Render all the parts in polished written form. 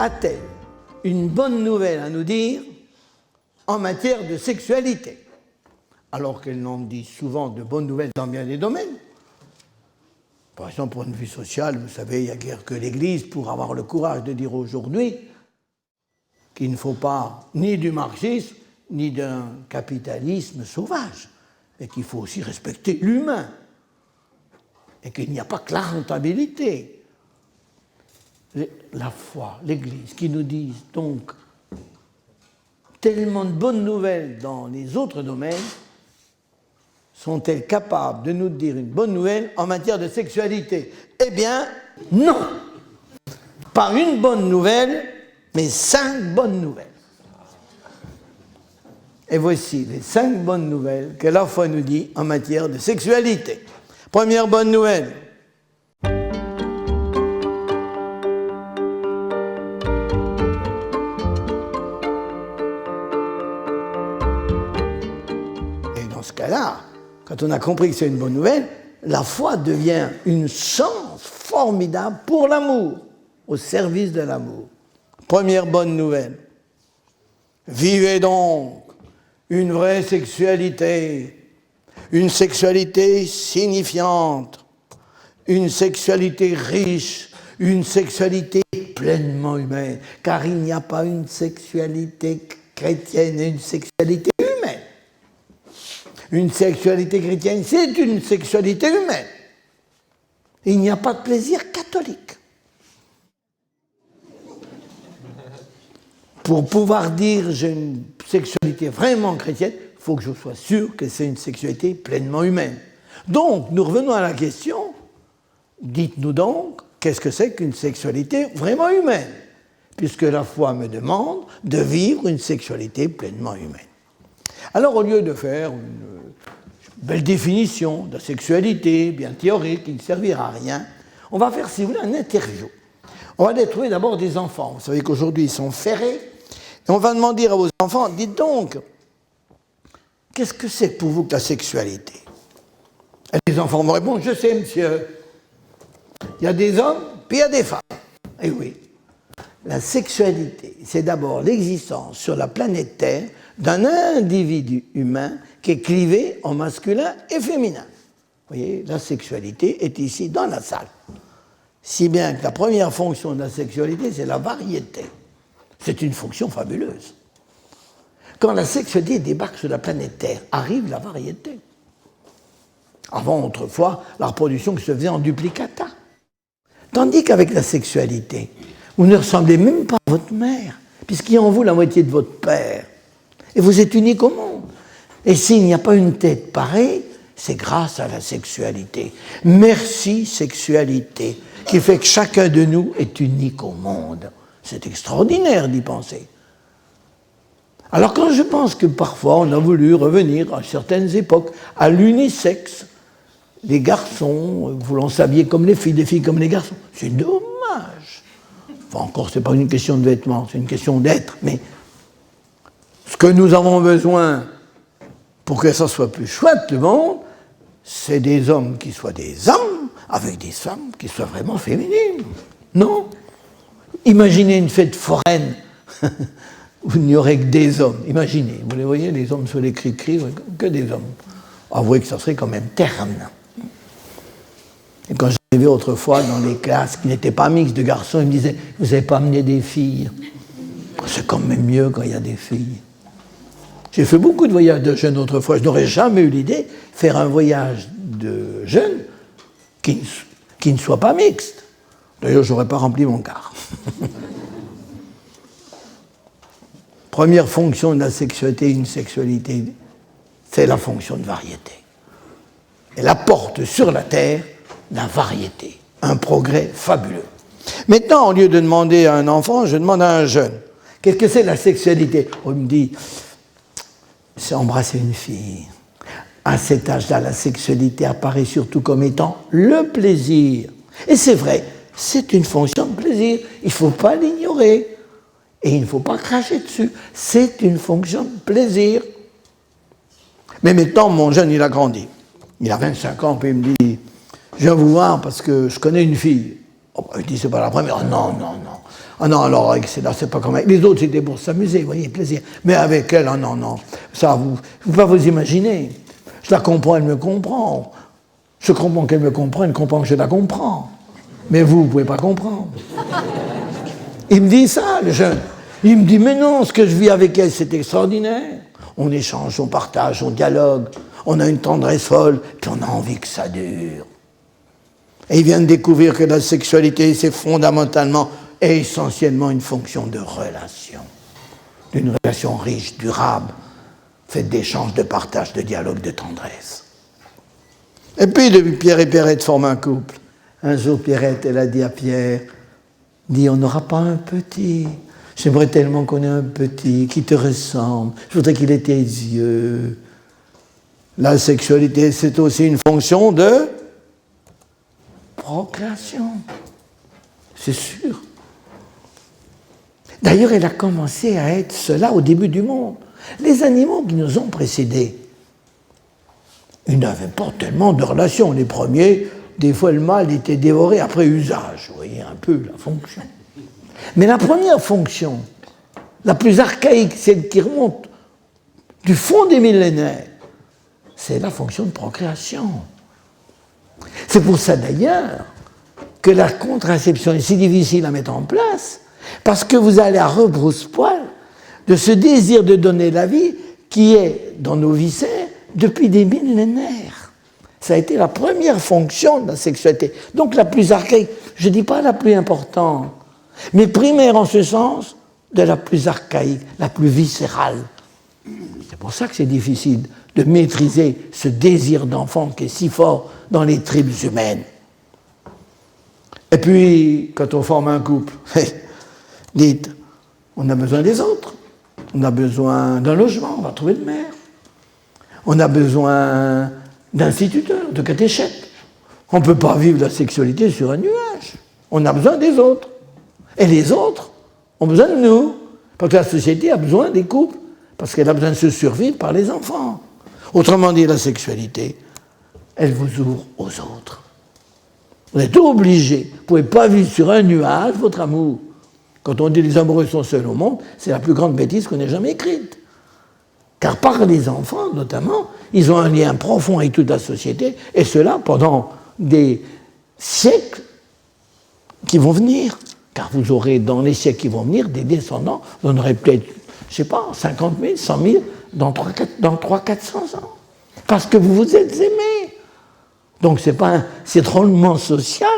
a-t-elle une bonne nouvelle à nous dire en matière de sexualité, alors qu'elle n'en dit souvent de bonnes nouvelles dans bien des domaines. Par exemple, pour une vie sociale, vous savez, il n'y a guère que l'Église pour avoir le courage de dire aujourd'hui qu'il ne faut pas ni du marxisme, ni d'un capitalisme sauvage, mais qu'il faut aussi respecter l'humain, et qu'il n'y a pas que la rentabilité. La foi, l'Église, qui nous disent donc tellement de bonnes nouvelles dans les autres domaines, sont-elles capables de nous dire une bonne nouvelle en matière de sexualité? Eh bien, non. Pas une bonne nouvelle, mais 5 bonnes nouvelles. Et voici les 5 bonnes nouvelles que la foi nous dit en matière de sexualité. Première bonne nouvelle. Et dans ce cas-là, quand on a compris que c'est une bonne nouvelle, la foi devient une chance formidable pour l'amour, au service de l'amour. Première bonne nouvelle. Vivez donc une vraie sexualité, une sexualité signifiante, une sexualité riche, une sexualité pleinement humaine, car il n'y a pas une sexualité chrétienne et une sexualité humaine. Une sexualité chrétienne, c'est une sexualité humaine. Il n'y a pas de plaisir catholique. Pour pouvoir dire j'ai une sexualité vraiment chrétienne, il faut que je sois sûr que c'est une sexualité pleinement humaine. Donc, nous revenons à la question, dites-nous donc, qu'est-ce que c'est qu'une sexualité vraiment humaine? Puisque la foi me demande de vivre une sexualité pleinement humaine. Alors, au lieu de faire une belle définition de la sexualité, bien théorique, qui ne servira à rien, on va faire, si vous voulez, un interview. On va aller trouver d'abord des enfants. Vous savez qu'aujourd'hui, ils sont ferrés. Et on va demander à vos enfants, dites donc, qu'est-ce que c'est pour vous que la sexualité? Et les enfants vont répondre, je sais, monsieur. Il y a des hommes, puis il y a des femmes. Et oui, la sexualité, c'est d'abord l'existence sur la planète Terre d'un individu humain qui est clivé en masculin et féminin. Vous voyez, la sexualité est ici dans la salle. Si bien que la première fonction de la sexualité, c'est la variété. C'est une fonction fabuleuse. Quand la sexualité débarque sur la planète Terre, arrive la variété. Avant, autrefois, la reproduction se faisait en duplicata. Tandis qu'avec la sexualité, vous ne ressemblez même pas à votre mère, puisqu'il y a en vous la moitié de votre père. Et vous êtes unique au monde. Et s'il n'y a pas une tête pareille, c'est grâce à la sexualité. Merci, sexualité, qui fait que chacun de nous est unique au monde. C'est extraordinaire d'y penser. Alors quand je pense que parfois on a voulu revenir à certaines époques à l'unisexe, les garçons voulant s'habiller comme les filles comme les garçons, c'est dommage. Enfin encore, c'est pas une question de vêtements, c'est une question d'être, mais ce que nous avons besoin pour que ça soit plus chouette le monde, c'est des hommes qui soient des hommes avec des femmes qui soient vraiment féminines. Non? Imaginez une fête foraine où il n'y aurait que des hommes. Imaginez, vous les voyez, les hommes sur les cris-cris, que des hommes. Avouez que ça serait quand même terne. Et quand j'arrivais autrefois dans les classes qui n'étaient pas mixtes de garçons, ils me disaient « Vous n'avez pas amené des filles ?» C'est quand même mieux quand il y a des filles. J'ai fait beaucoup de voyages de jeunes autrefois. Je n'aurais jamais eu l'idée de faire un voyage de jeunes qui ne soit pas mixte. D'ailleurs, je n'aurais pas rempli mon quart. Première fonction de la sexualité, une sexualité, c'est la fonction de variété. Elle apporte sur la Terre la variété, un progrès fabuleux. Maintenant, au lieu de demander à un enfant, je demande à un jeune. Qu'est-ce que c'est la sexualité? On me dit, c'est embrasser une fille. À cet âge-là, la sexualité apparaît surtout comme étant le plaisir. Et c'est vrai, c'est une fonction de plaisir. Il ne faut pas l'ignorer. Et il ne faut pas cracher dessus. C'est une fonction de plaisir. Mais maintenant, mon jeune, il a grandi. Il a 25 ans, puis il me dit, je viens vous voir parce que je connais une fille. Oh, je dis, c'est pas la première. Non. Ah non, alors avec celle-là, c'est pas comme avec les autres, c'était pour s'amuser, vous voyez, plaisir. Mais avec elle, ah non, non, ça, vous ne pouvez pas vous imaginer. Je la comprends, elle me comprend. Je comprends qu'elle me comprend, elle comprend que je la comprends. Mais vous ne pouvez pas comprendre. Il me dit ça, le jeune. Il me dit, mais non, ce que je vis avec elle, c'est extraordinaire. On échange, on partage, on dialogue, on a une tendresse folle, puis on a envie que ça dure. Et il vient de découvrir que la sexualité, c'est fondamentalement et essentiellement une fonction de relation. D'une relation riche, durable, faite d'échanges, de partage, de dialogue, de tendresse. Et puis, depuis Pierre et Pierrette forment un couple. Un jour, Pierrette, elle a dit à Pierre, dit, on n'aura pas un petit. J'aimerais tellement qu'on ait un petit qui te ressemble. Je voudrais qu'il ait tes yeux. La sexualité, c'est aussi une fonction de procréation. C'est sûr. D'ailleurs, elle a commencé à être cela au début du monde. Les animaux qui nous ont précédés, ils n'avaient pas tellement de relations. Les premiers, des fois le mâle était dévoré après usage. Vous voyez un peu la fonction. Mais la première fonction, la plus archaïque, celle qui remonte du fond des millénaires, c'est la fonction de procréation. C'est pour ça d'ailleurs que la contraception est si difficile à mettre en place, parce que vous allez à rebrousse-poil de ce désir de donner la vie qui est dans nos viscères depuis des millénaires. Ça a été la première fonction de la sexualité, donc la plus archaïque, je ne dis pas la plus importante, mais primaire en ce sens de la plus archaïque, la plus viscérale. C'est pour ça que c'est difficile de maîtriser ce désir d'enfant qui est si fort dans les tribus humaines. Et puis, quand on forme un couple, dites, on a besoin des autres. On a besoin d'un logement, on va trouver de mère. On a besoin d'instituteurs, de catéchètes. On ne peut pas vivre la sexualité sur un nuage. On a besoin des autres. Et les autres ont besoin de nous. Parce que la société a besoin des couples. Parce qu'elle a besoin de se survivre par les enfants. Autrement dit, la sexualité, elle vous ouvre aux autres. Vous êtes obligés. Vous ne pouvez pas vivre sur un nuage votre amour. Quand on dit les amoureux sont seuls au monde, c'est la plus grande bêtise qu'on ait jamais écrite. Car par les enfants, notamment, ils ont un lien profond avec toute la société, et cela pendant des siècles qui vont venir. Car vous aurez, dans les siècles qui vont venir, des descendants, vous en aurez peut-être, je ne sais pas, 50 000, 100 000, dans 300-400 ans. Parce que vous vous êtes aimés. Donc c'est drôlement social.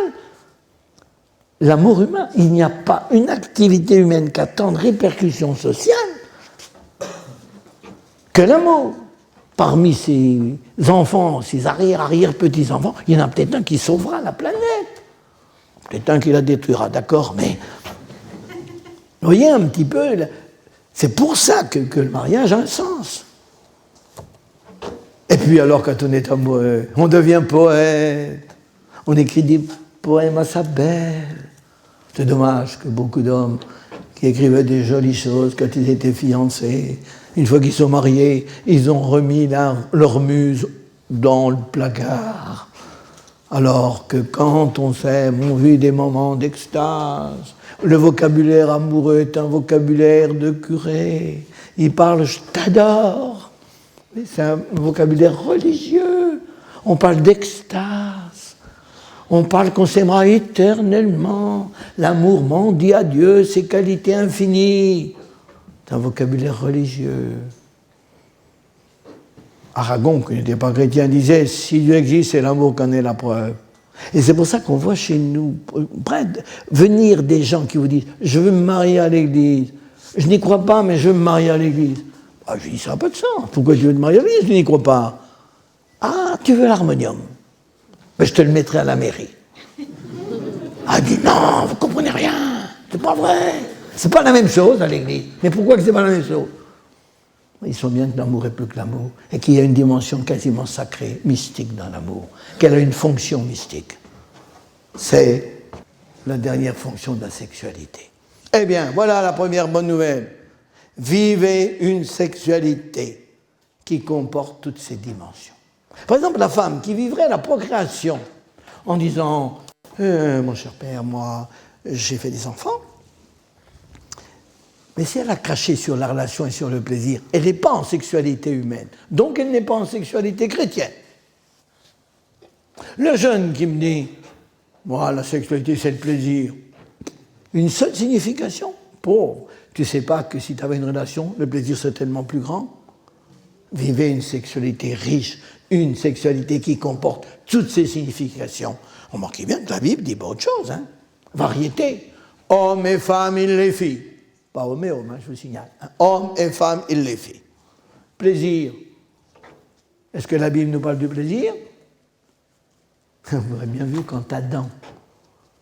L'amour humain, il n'y a pas une activité humaine qui a tant de répercussions sociales que l'amour. Parmi ces enfants, ces arrière-petits-enfants, il y en a peut-être un qui sauvera la planète. Peut-être un qui la détruira, d'accord, mais vous voyez un petit peu, c'est pour ça que le mariage a un sens. Et puis alors, quand on est amoureux, on devient poète, on écrit des poèmes à sa belle. C'est dommage que beaucoup d'hommes qui écrivaient des jolies choses quand ils étaient fiancés, une fois qu'ils sont mariés, ils ont remis leur muse dans le placard. Alors que quand on s'aime, on vit des moments d'extase. Le vocabulaire amoureux est un vocabulaire de curé. Il parle « je t'adore ». C'est un vocabulaire religieux. On parle d'extase. On parle qu'on s'aimera éternellement. L'amour m'en dit adieu, ses qualités infinies. C'est un vocabulaire religieux. Aragon, qui n'était pas chrétien, disait « si Dieu existe, c'est l'amour qu'en est la preuve ». Et c'est pour ça qu'on voit chez nous venir des gens qui vous disent « je veux me marier à l'église ». Je n'y crois pas, mais je veux me marier à l'église. Ah, je dis ça n'a pas de sens. Pourquoi tu veux te marier à l'église? Je n'y crois pas. Ah, tu veux l'harmonium? Ben, je te le mettrai à la mairie. Ah, il dit non, vous ne comprenez rien. C'est pas vrai. C'est pas la même chose à l'église. Mais pourquoi que c'est pas la même chose? Ils sont bien que l'amour est plus que l'amour et qu'il y a une dimension quasiment sacrée, mystique dans l'amour, qu'elle a une fonction mystique. C'est la dernière fonction de la sexualité. Eh bien, voilà la première bonne nouvelle. Vivez une sexualité qui comporte toutes ces dimensions. Par exemple, la femme qui vivrait la procréation en disant « mon cher père, moi, j'ai fait des enfants, Mais si elle a craché sur la relation et sur le plaisir, elle n'est pas en sexualité humaine. Donc elle n'est pas en sexualité chrétienne. Le jeune qui me dit, moi, la sexualité, c'est le plaisir. Une seule signification. Pauvre. Tu ne sais pas que si tu avais une relation, le plaisir serait tellement plus grand. Vivez une sexualité riche, une sexualité qui comporte toutes ces significations. Remarquez bien que la Bible dit pas autre chose. Hein. Variété. Hommes et femmes, il les fit. Pas homme et homme, hein, je vous signale. Hommes et femmes, il les fit. Plaisir. Est-ce que la Bible nous parle du plaisir? Vous aurez bien vu quand Adam,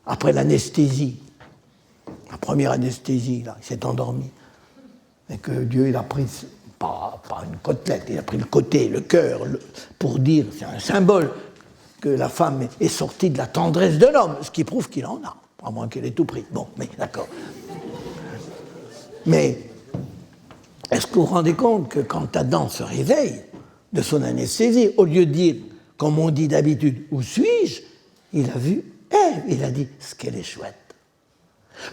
après l'anesthésie, la première anesthésie, là, il s'est endormi, et que Dieu, il a pris, pas une côtelette, il a pris le côté, le cœur, pour dire, c'est un symbole, que la femme est sortie de la tendresse de l'homme, ce qui prouve qu'il en a, à moins qu'elle ait tout pris. Bon, mais d'accord. Mais est-ce que vous vous rendez compte que quand Adam se réveille de son anesthésie, au lieu de dire, comme on dit d'habitude, où suis-je, il a vu Ève, il a dit, ce qu'elle est chouette.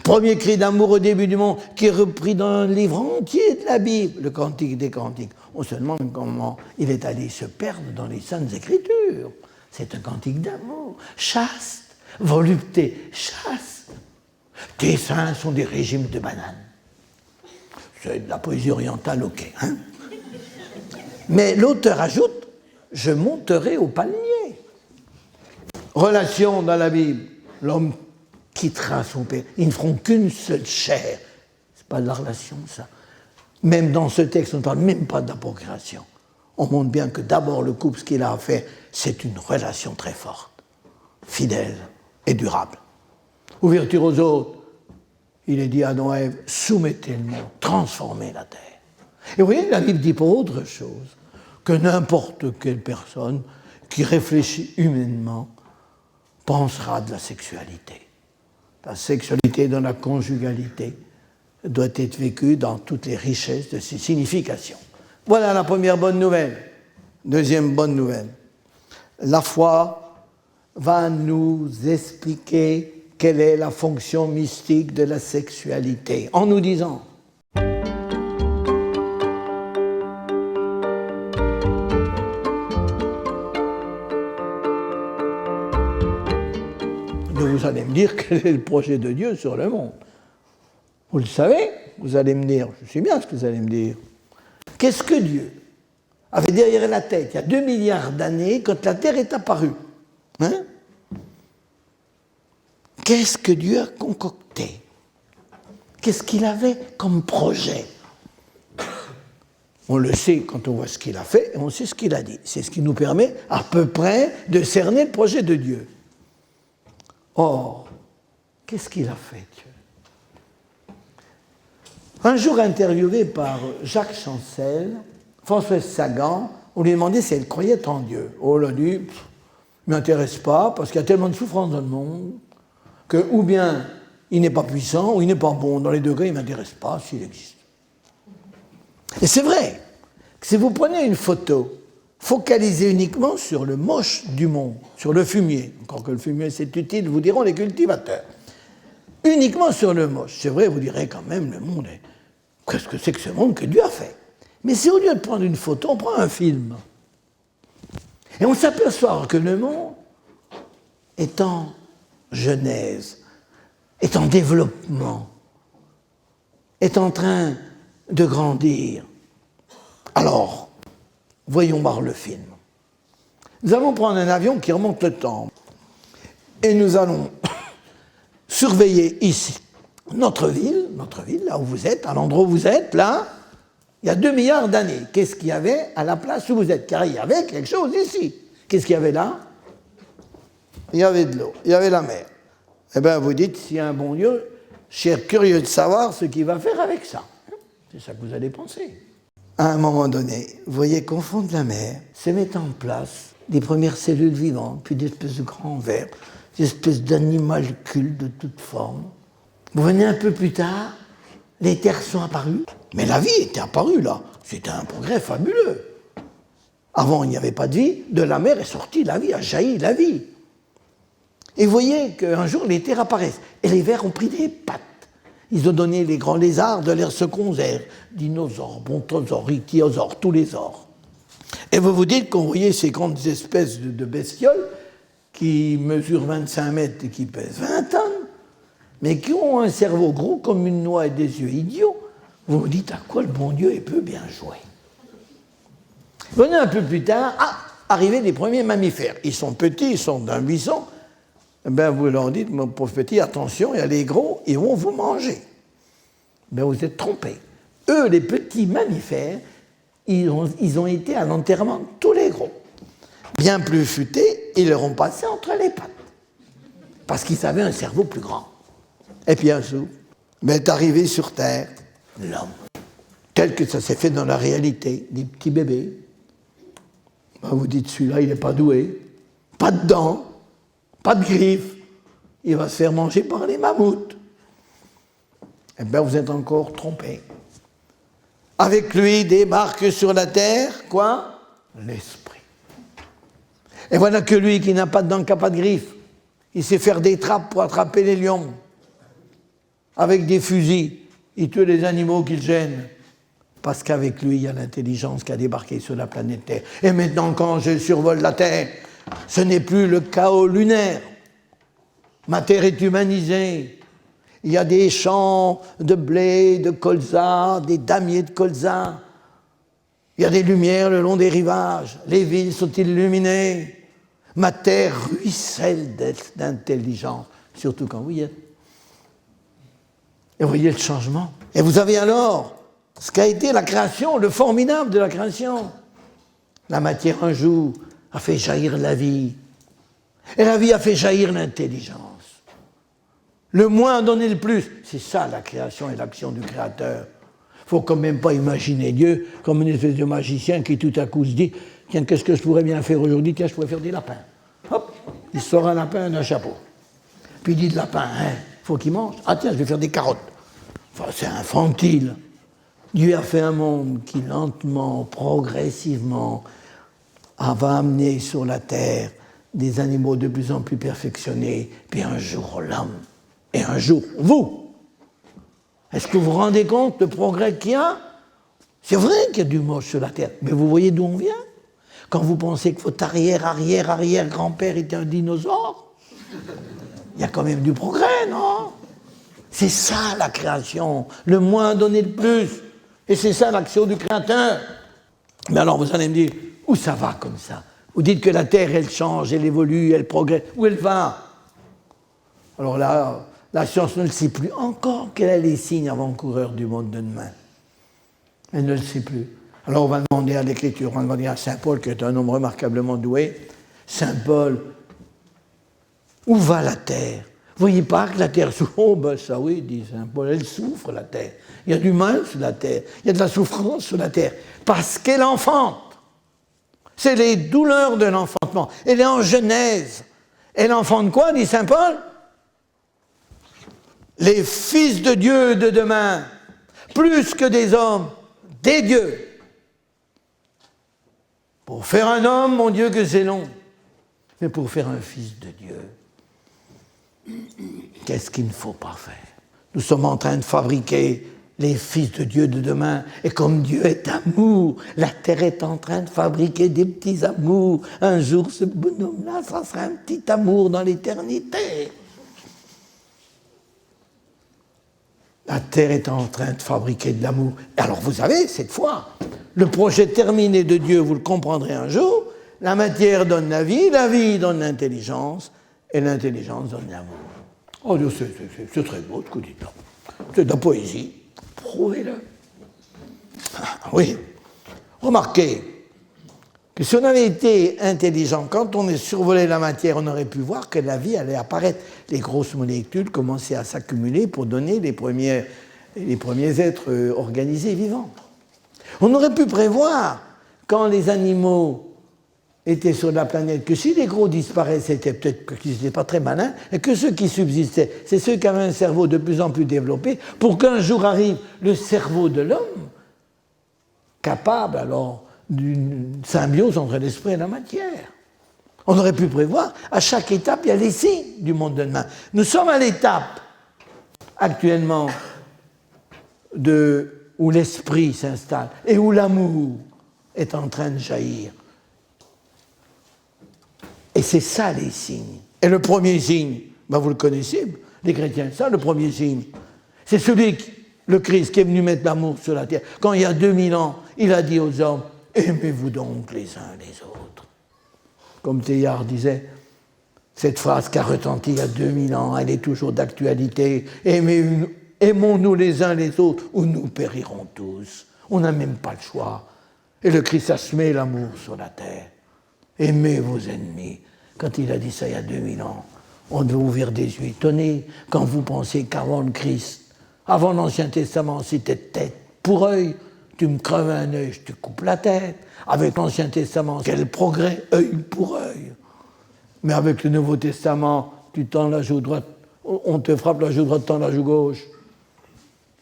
Premier cri d'amour au début du monde, qui est repris dans un livre entier de la Bible, le Cantique des Cantiques. On se demande comment il est allé se perdre dans les Saintes Écritures. C'est un cantique d'amour, chaste, volupté, chaste. Tes seins sont des régimes de bananes. C'est de la poésie orientale, ok. Hein. Mais l'auteur ajoute, je monterai au palier. Relation dans la Bible, l'homme quittera son père. Ils ne feront qu'une seule chair. C'est pas de la relation, ça. Même dans ce texte, on ne parle même pas de la procréation. On montre bien que d'abord, le couple, ce qu'il a à faire, c'est une relation très forte, fidèle et durable. Ouverture aux autres. Il est dit à Adam et Ève, soumettez le monde, transformez la terre. Et vous voyez, la Bible dit pas autre chose que n'importe quelle personne qui réfléchit humainement pensera de la sexualité. La sexualité dans la conjugalité doit être vécue dans toutes les richesses de ses significations. Voilà la première bonne nouvelle. Deuxième bonne nouvelle. La foi va nous expliquer quelle est la fonction mystique de la sexualité, en nous disant vous allez me dire quel est le projet de Dieu sur le monde. Vous le savez, vous allez me dire, je sais bien ce que vous allez me dire. Qu'est-ce que Dieu avait derrière la tête il y a 2 milliards d'années quand la Terre est apparue? Hein? Qu'est-ce que Dieu a concocté? Qu'est-ce qu'il avait comme projet? On le sait quand on voit ce qu'il a fait et on sait ce qu'il a dit. C'est ce qui nous permet à peu près de cerner le projet de Dieu. Or, qu'est-ce qu'il a fait, Dieu? Un jour interviewé par Jacques Chancel, Françoise Sagan, on lui demandait si elle croyait en Dieu. Oh, elle a dit, ne m'intéresse pas, parce qu'il y a tellement de souffrance dans le monde, que ou bien il n'est pas puissant, ou il n'est pas bon. Dans les degrés, il ne m'intéresse pas s'il existe. Et c'est vrai que si vous prenez une photo, focalisez uniquement sur le moche du monde, sur le fumier. Encore que le fumier, c'est utile, vous diront les cultivateurs. Uniquement sur le moche. C'est vrai, vous direz quand même, le monde est... Qu'est-ce que c'est que ce monde que Dieu a fait? Mais si au lieu de prendre une photo, on prend un film. Et on s'aperçoit que le monde est en genèse, est en développement, est en train de grandir. Alors, voyons voir le film. Nous allons prendre un avion qui remonte le temps et nous allons surveiller ici notre ville, là où vous êtes, à l'endroit où vous êtes, là, il y a 2 milliards d'années. Qu'est-ce qu'il y avait à la place où vous êtes? Car il y avait quelque chose ici. Qu'est-ce qu'il y avait là? Il y avait de l'eau, il y avait la mer. Eh bien, vous dites, s'il y a un bon Dieu, je suis curieux de savoir ce qu'il va faire avec ça. C'est ça que vous allez penser. À un moment donné, vous voyez qu'au fond de la mer se mettent en place des premières cellules vivantes, puis des espèces de grands vers, des espèces d'animalcules de toutes formes. Vous venez un peu plus tard, les terres sont apparues, mais la vie était apparue là. C'était un progrès fabuleux. Avant, il n'y avait pas de vie, de la mer est sortie la vie, a jailli la vie. Et vous voyez qu'un jour, les terres apparaissent, et les vers ont pris des pattes. Ils ont donné les grands lézards de l'ère secondaire, dinosaures, brontosaures, ichthyosaures, tous les ors. Et vous vous dites qu'on voyait ces grandes espèces de bestioles qui mesurent 25 mètres et qui pèsent 20 tonnes, mais qui ont un cerveau gros comme une noix et des yeux idiots. Vous vous dites à quoi le bon Dieu peut bien jouer. Venez un peu plus tard, arrivent les premiers mammifères. Ils sont petits, ils sont d'un buisson. Eh bien, vous leur dites, mon pauvre petit, attention, il y a les gros, ils vont vous manger. Ben, vous êtes trompés. Eux, les petits mammifères, ils ont été à l'enterrement de tous les gros. Bien plus futés, ils leur ont passé entre les pattes. Parce qu'ils avaient un cerveau plus grand. Et puis un jour, est arrivé sur Terre l'homme. Tel que ça s'est fait dans la réalité, des petits bébés. Ben, vous dites, celui-là, il n'est pas doué. Pas de dents, pas de griffes. Il va se faire manger par les mammouths. Eh bien, vous êtes encore trompés. Avec lui débarque sur la terre, quoi? L'esprit. Et voilà que lui qui n'a pas de dents, qui n'a pas de griffes, il sait faire des trappes pour attraper les lions. Avec des fusils, il tue les animaux qu'il gêne. Parce qu'avec lui, il y a l'intelligence qui a débarqué sur la planète Terre. Et maintenant, quand je survole la Terre, ce n'est plus le chaos lunaire. Ma Terre est humanisée. Il y a des champs de blé, de colza, des damiers de colza. Il y a des lumières le long des rivages. Les villes sont illuminées. Ma terre ruisselle d'intelligence, surtout quand vous y êtes. Et vous voyez le changement. Et vous avez alors ce qu'a été la création, le formidable de la création. La matière un jour a fait jaillir la vie. Et la vie a fait jaillir l'intelligence. Le moins a donné le plus. C'est ça la création et l'action du Créateur. Il ne faut quand même pas imaginer Dieu comme une espèce de magicien qui tout à coup se dit « Tiens, qu'est-ce que je pourrais bien faire aujourd'hui? Tiens, je pourrais faire des lapins. » Hop, il sort un lapin d'un chapeau. Puis il dit « Le lapin, il faut qu'il mange. Ah tiens, je vais faire des carottes. » Enfin, c'est infantile. Dieu a fait un monde qui lentement, progressivement, va amener sur la terre des animaux de plus en plus perfectionnés, puis un jour l'homme, et un jour vous. Est-ce que vous vous rendez compte du progrès qu'il y a? C'est vrai qu'il y a du moche sur la terre, mais vous voyez d'où on vient? Quand vous pensez que votre arrière-grand-père était un dinosaure, il y a quand même du progrès, non? C'est ça la création, le moins donner le plus. Et c'est ça l'action du Créateur. Mais alors vous allez me dire, où ça va comme ça? Vous dites que la Terre, elle change, elle évolue, elle progresse. Où elle va? Alors là, la science ne le sait plus. Encore qu'elle a les signes avant-coureurs du monde de demain. Elle ne le sait plus. Alors on va demander à l'Écriture, on va demander à Saint Paul, qui est un homme remarquablement doué. Saint Paul, où va la Terre? Vous voyez pas que la Terre souffre? Oh ben ça oui, dit Saint Paul, elle souffre la Terre. Il y a du mal sur la Terre, il y a de la souffrance sur la Terre, parce qu'elle enfante. C'est les douleurs de l'enfantement. Elle est en Genèse. Elle enfante quoi, dit Saint Paul? Les fils de Dieu de demain, plus que des hommes, des dieux. Pour faire un homme, mon Dieu, que c'est long. Mais pour faire un fils de Dieu, qu'est-ce qu'il ne faut pas faire? Nous sommes en train de fabriquer les fils de Dieu de demain. Et comme Dieu est amour, la terre est en train de fabriquer des petits amours. Un jour, ce bonhomme-là, ça sera un petit amour dans l'éternité. La terre est en train de fabriquer de l'amour. Alors vous savez, cette fois, le projet terminé de Dieu, vous le comprendrez un jour, la matière donne la vie donne l'intelligence, et l'intelligence donne l'amour. Oh, c'est très beau ce que vous dites là. C'est de la poésie. Prouvez-le. Oui. Remarquez que si on avait été intelligent, quand on est survolé la matière, on aurait pu voir que la vie allait apparaître. Les grosses molécules commençaient à s'accumuler pour donner les premiers êtres organisés vivants. On aurait pu prévoir, quand les animaux étaient sur la planète, que si les gros disparaissaient, c'était peut-être qu'ils n'étaient pas très malins, et que ceux qui subsistaient, c'est ceux qui avaient un cerveau de plus en plus développé, pour qu'un jour arrive le cerveau de l'homme, capable alors d'une symbiose entre l'esprit et la matière. On aurait pu prévoir, à chaque étape, il y a les signes du monde de demain. Nous sommes à l'étape, actuellement, où l'esprit s'installe et où l'amour est en train de jaillir. Et c'est ça les signes. Et le premier signe, ben vous le connaissez, les chrétiens, ça le premier signe, c'est le Christ qui est venu mettre l'amour sur la terre. Quand il y a 2000 ans, il a dit aux hommes, aimez-vous donc les uns les autres. Comme Teilhard disait, cette phrase qui a retenti il y a 2000 ans, elle est toujours d'actualité. Aimons-nous les uns les autres ou nous périrons tous. On n'a même pas le choix. Et le Christ a semé l'amour sur la terre. Aimez vos ennemis. Quand il a dit ça il y a 2000 ans, on devait ouvrir des yeux étonnés quand vous pensez qu'avant le Christ, avant l'Ancien Testament, c'était tête pour œil. Tu me creves un œil, je te coupe la tête. Avec l'Ancien Testament, quel progrès, œil pour œil. Mais avec le Nouveau Testament, tu tends la joue droite, on te frappe la joue droite, tends la joue gauche.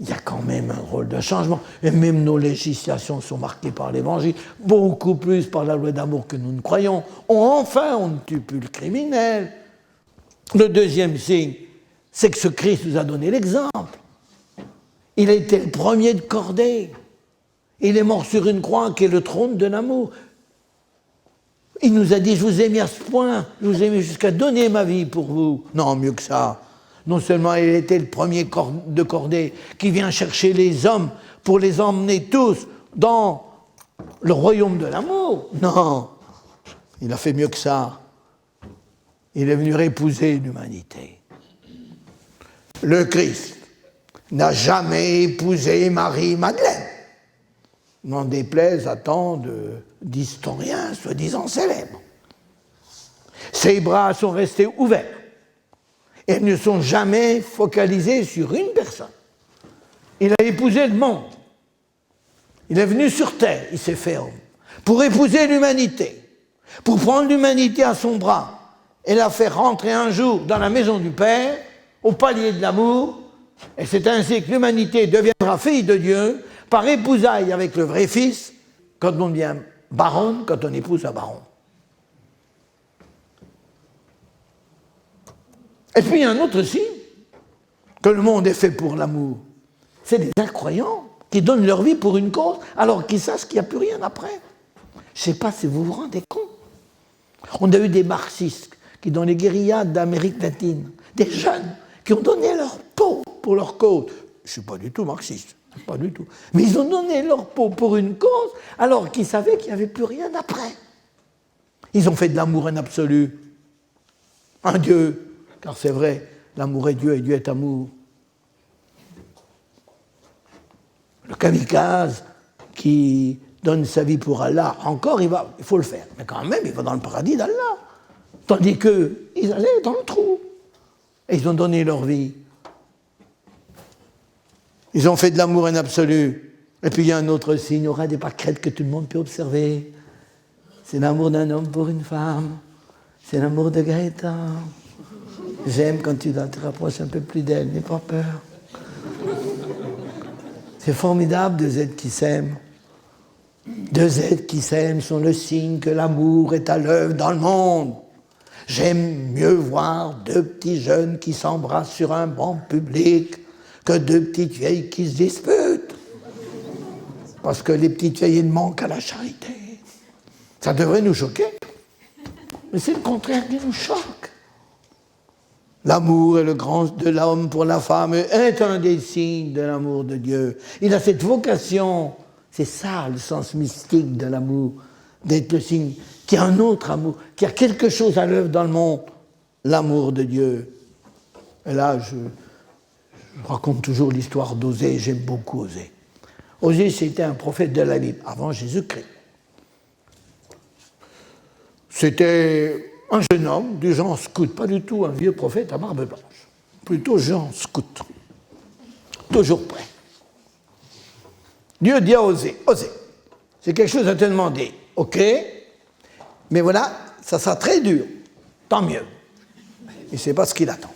Il y a quand même un rôle de changement. Et même nos législations sont marquées par l'Évangile, beaucoup plus par la loi d'amour que nous ne croyons. Enfin, on ne tue plus le criminel. Le deuxième signe, c'est que ce Christ nous a donné l'exemple. Il a été le premier de cordée. Il est mort sur une croix qui est le trône de l'amour. Il nous a dit, je vous ai mis à ce point, je vous ai mis jusqu'à donner ma vie pour vous. Non, mieux que ça. Non seulement il était le premier de cordée qui vient chercher les hommes pour les emmener tous dans le royaume de l'amour. Non, il a fait mieux que ça. Il est venu épouser l'humanité. Le Christ n'a jamais épousé Marie-Madeleine. N'en déplaise à tant d'historiens soi-disant célèbres. Ses bras sont restés ouverts et ne sont jamais focalisés sur une personne. Il a épousé le monde. Il est venu sur terre, il s'est fait homme, pour épouser l'humanité, pour prendre l'humanité à son bras et la faire rentrer un jour dans la maison du Père, au palier de l'amour, et c'est ainsi que l'humanité deviendra fille de Dieu, par épousaille avec le vrai Fils, quand on devient baronne, quand on épouse un baron. Et puis il y a un autre signe, que le monde est fait pour l'amour. C'est les incroyants qui donnent leur vie pour une cause, alors qu'ils savent qu'il n'y a plus rien après. Je ne sais pas si vous vous rendez compte. On a eu des marxistes qui, dans les guérillas d'Amérique latine, des jeunes qui ont donné leur peau pour leur cause. Je ne suis pas du tout marxiste. Pas du tout. Mais ils ont donné leur peau pour une cause alors qu'ils savaient qu'il n'y avait plus rien après. Ils ont fait de l'amour un absolu, un Dieu, car c'est vrai, l'amour est Dieu et Dieu est amour. Le kamikaze qui donne sa vie pour Allah, encore il faut le faire, mais quand même il va dans le paradis d'Allah. Tandis qu'ils allaient dans le trou. Et ils ont donné leur vie. Ils ont fait de l'amour un absolu. Et puis il y a un autre signe, il y aura des pâquerettes que tout le monde peut observer. C'est l'amour d'un homme pour une femme. C'est l'amour de Gaëtan. J'aime quand tu te rapproches un peu plus d'elle, n'aie pas peur. C'est formidable, deux êtres qui s'aiment. Deux êtres qui s'aiment sont le signe que l'amour est à l'œuvre dans le monde. J'aime mieux voir deux petits jeunes qui s'embrassent sur un banc public que deux petites vieilles qui se disputent. Parce que les petites vieilles manquent à la charité. Ça devrait nous choquer. Mais c'est le contraire qui nous choque. L'amour et le grand de l'homme pour la femme est un des signes de l'amour de Dieu. Il a cette vocation, c'est ça le sens mystique de l'amour, d'être le signe qu'il y a un autre amour, qu'il y a quelque chose à l'œuvre dans le monde, l'amour de Dieu. Et là, je raconte toujours l'histoire d'Osée, j'aime beaucoup Osée. Osée, c'était un prophète de la Bible, avant Jésus-Christ. C'était un jeune homme du genre scout, pas du tout un vieux prophète à barbe blanche, plutôt genre scout, toujours prêt. Dieu dit à Osée, Osée, c'est quelque chose à te demander, ok, mais voilà, ça sera très dur, tant mieux. Il ne sait pas ce qu'il attend.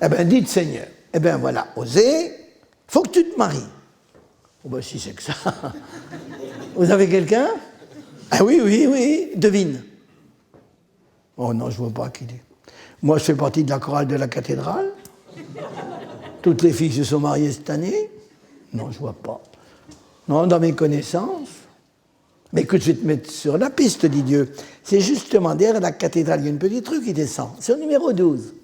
Eh bien, dites Seigneur, eh bien voilà, Osée, il faut que tu te maries. Oh ben si c'est que ça. Vous avez quelqu'un? Ah oui, oui, oui, devine. Oh non, je ne vois pas qui est. Moi, je fais partie de la chorale de la cathédrale. Toutes les filles se sont mariées cette année. Non, je ne vois pas. Non, dans mes connaissances. Mais écoute, je vais te mettre sur la piste, dit Dieu. C'est justement derrière la cathédrale, il y a une petite rue qui descend. C'est au numéro 12.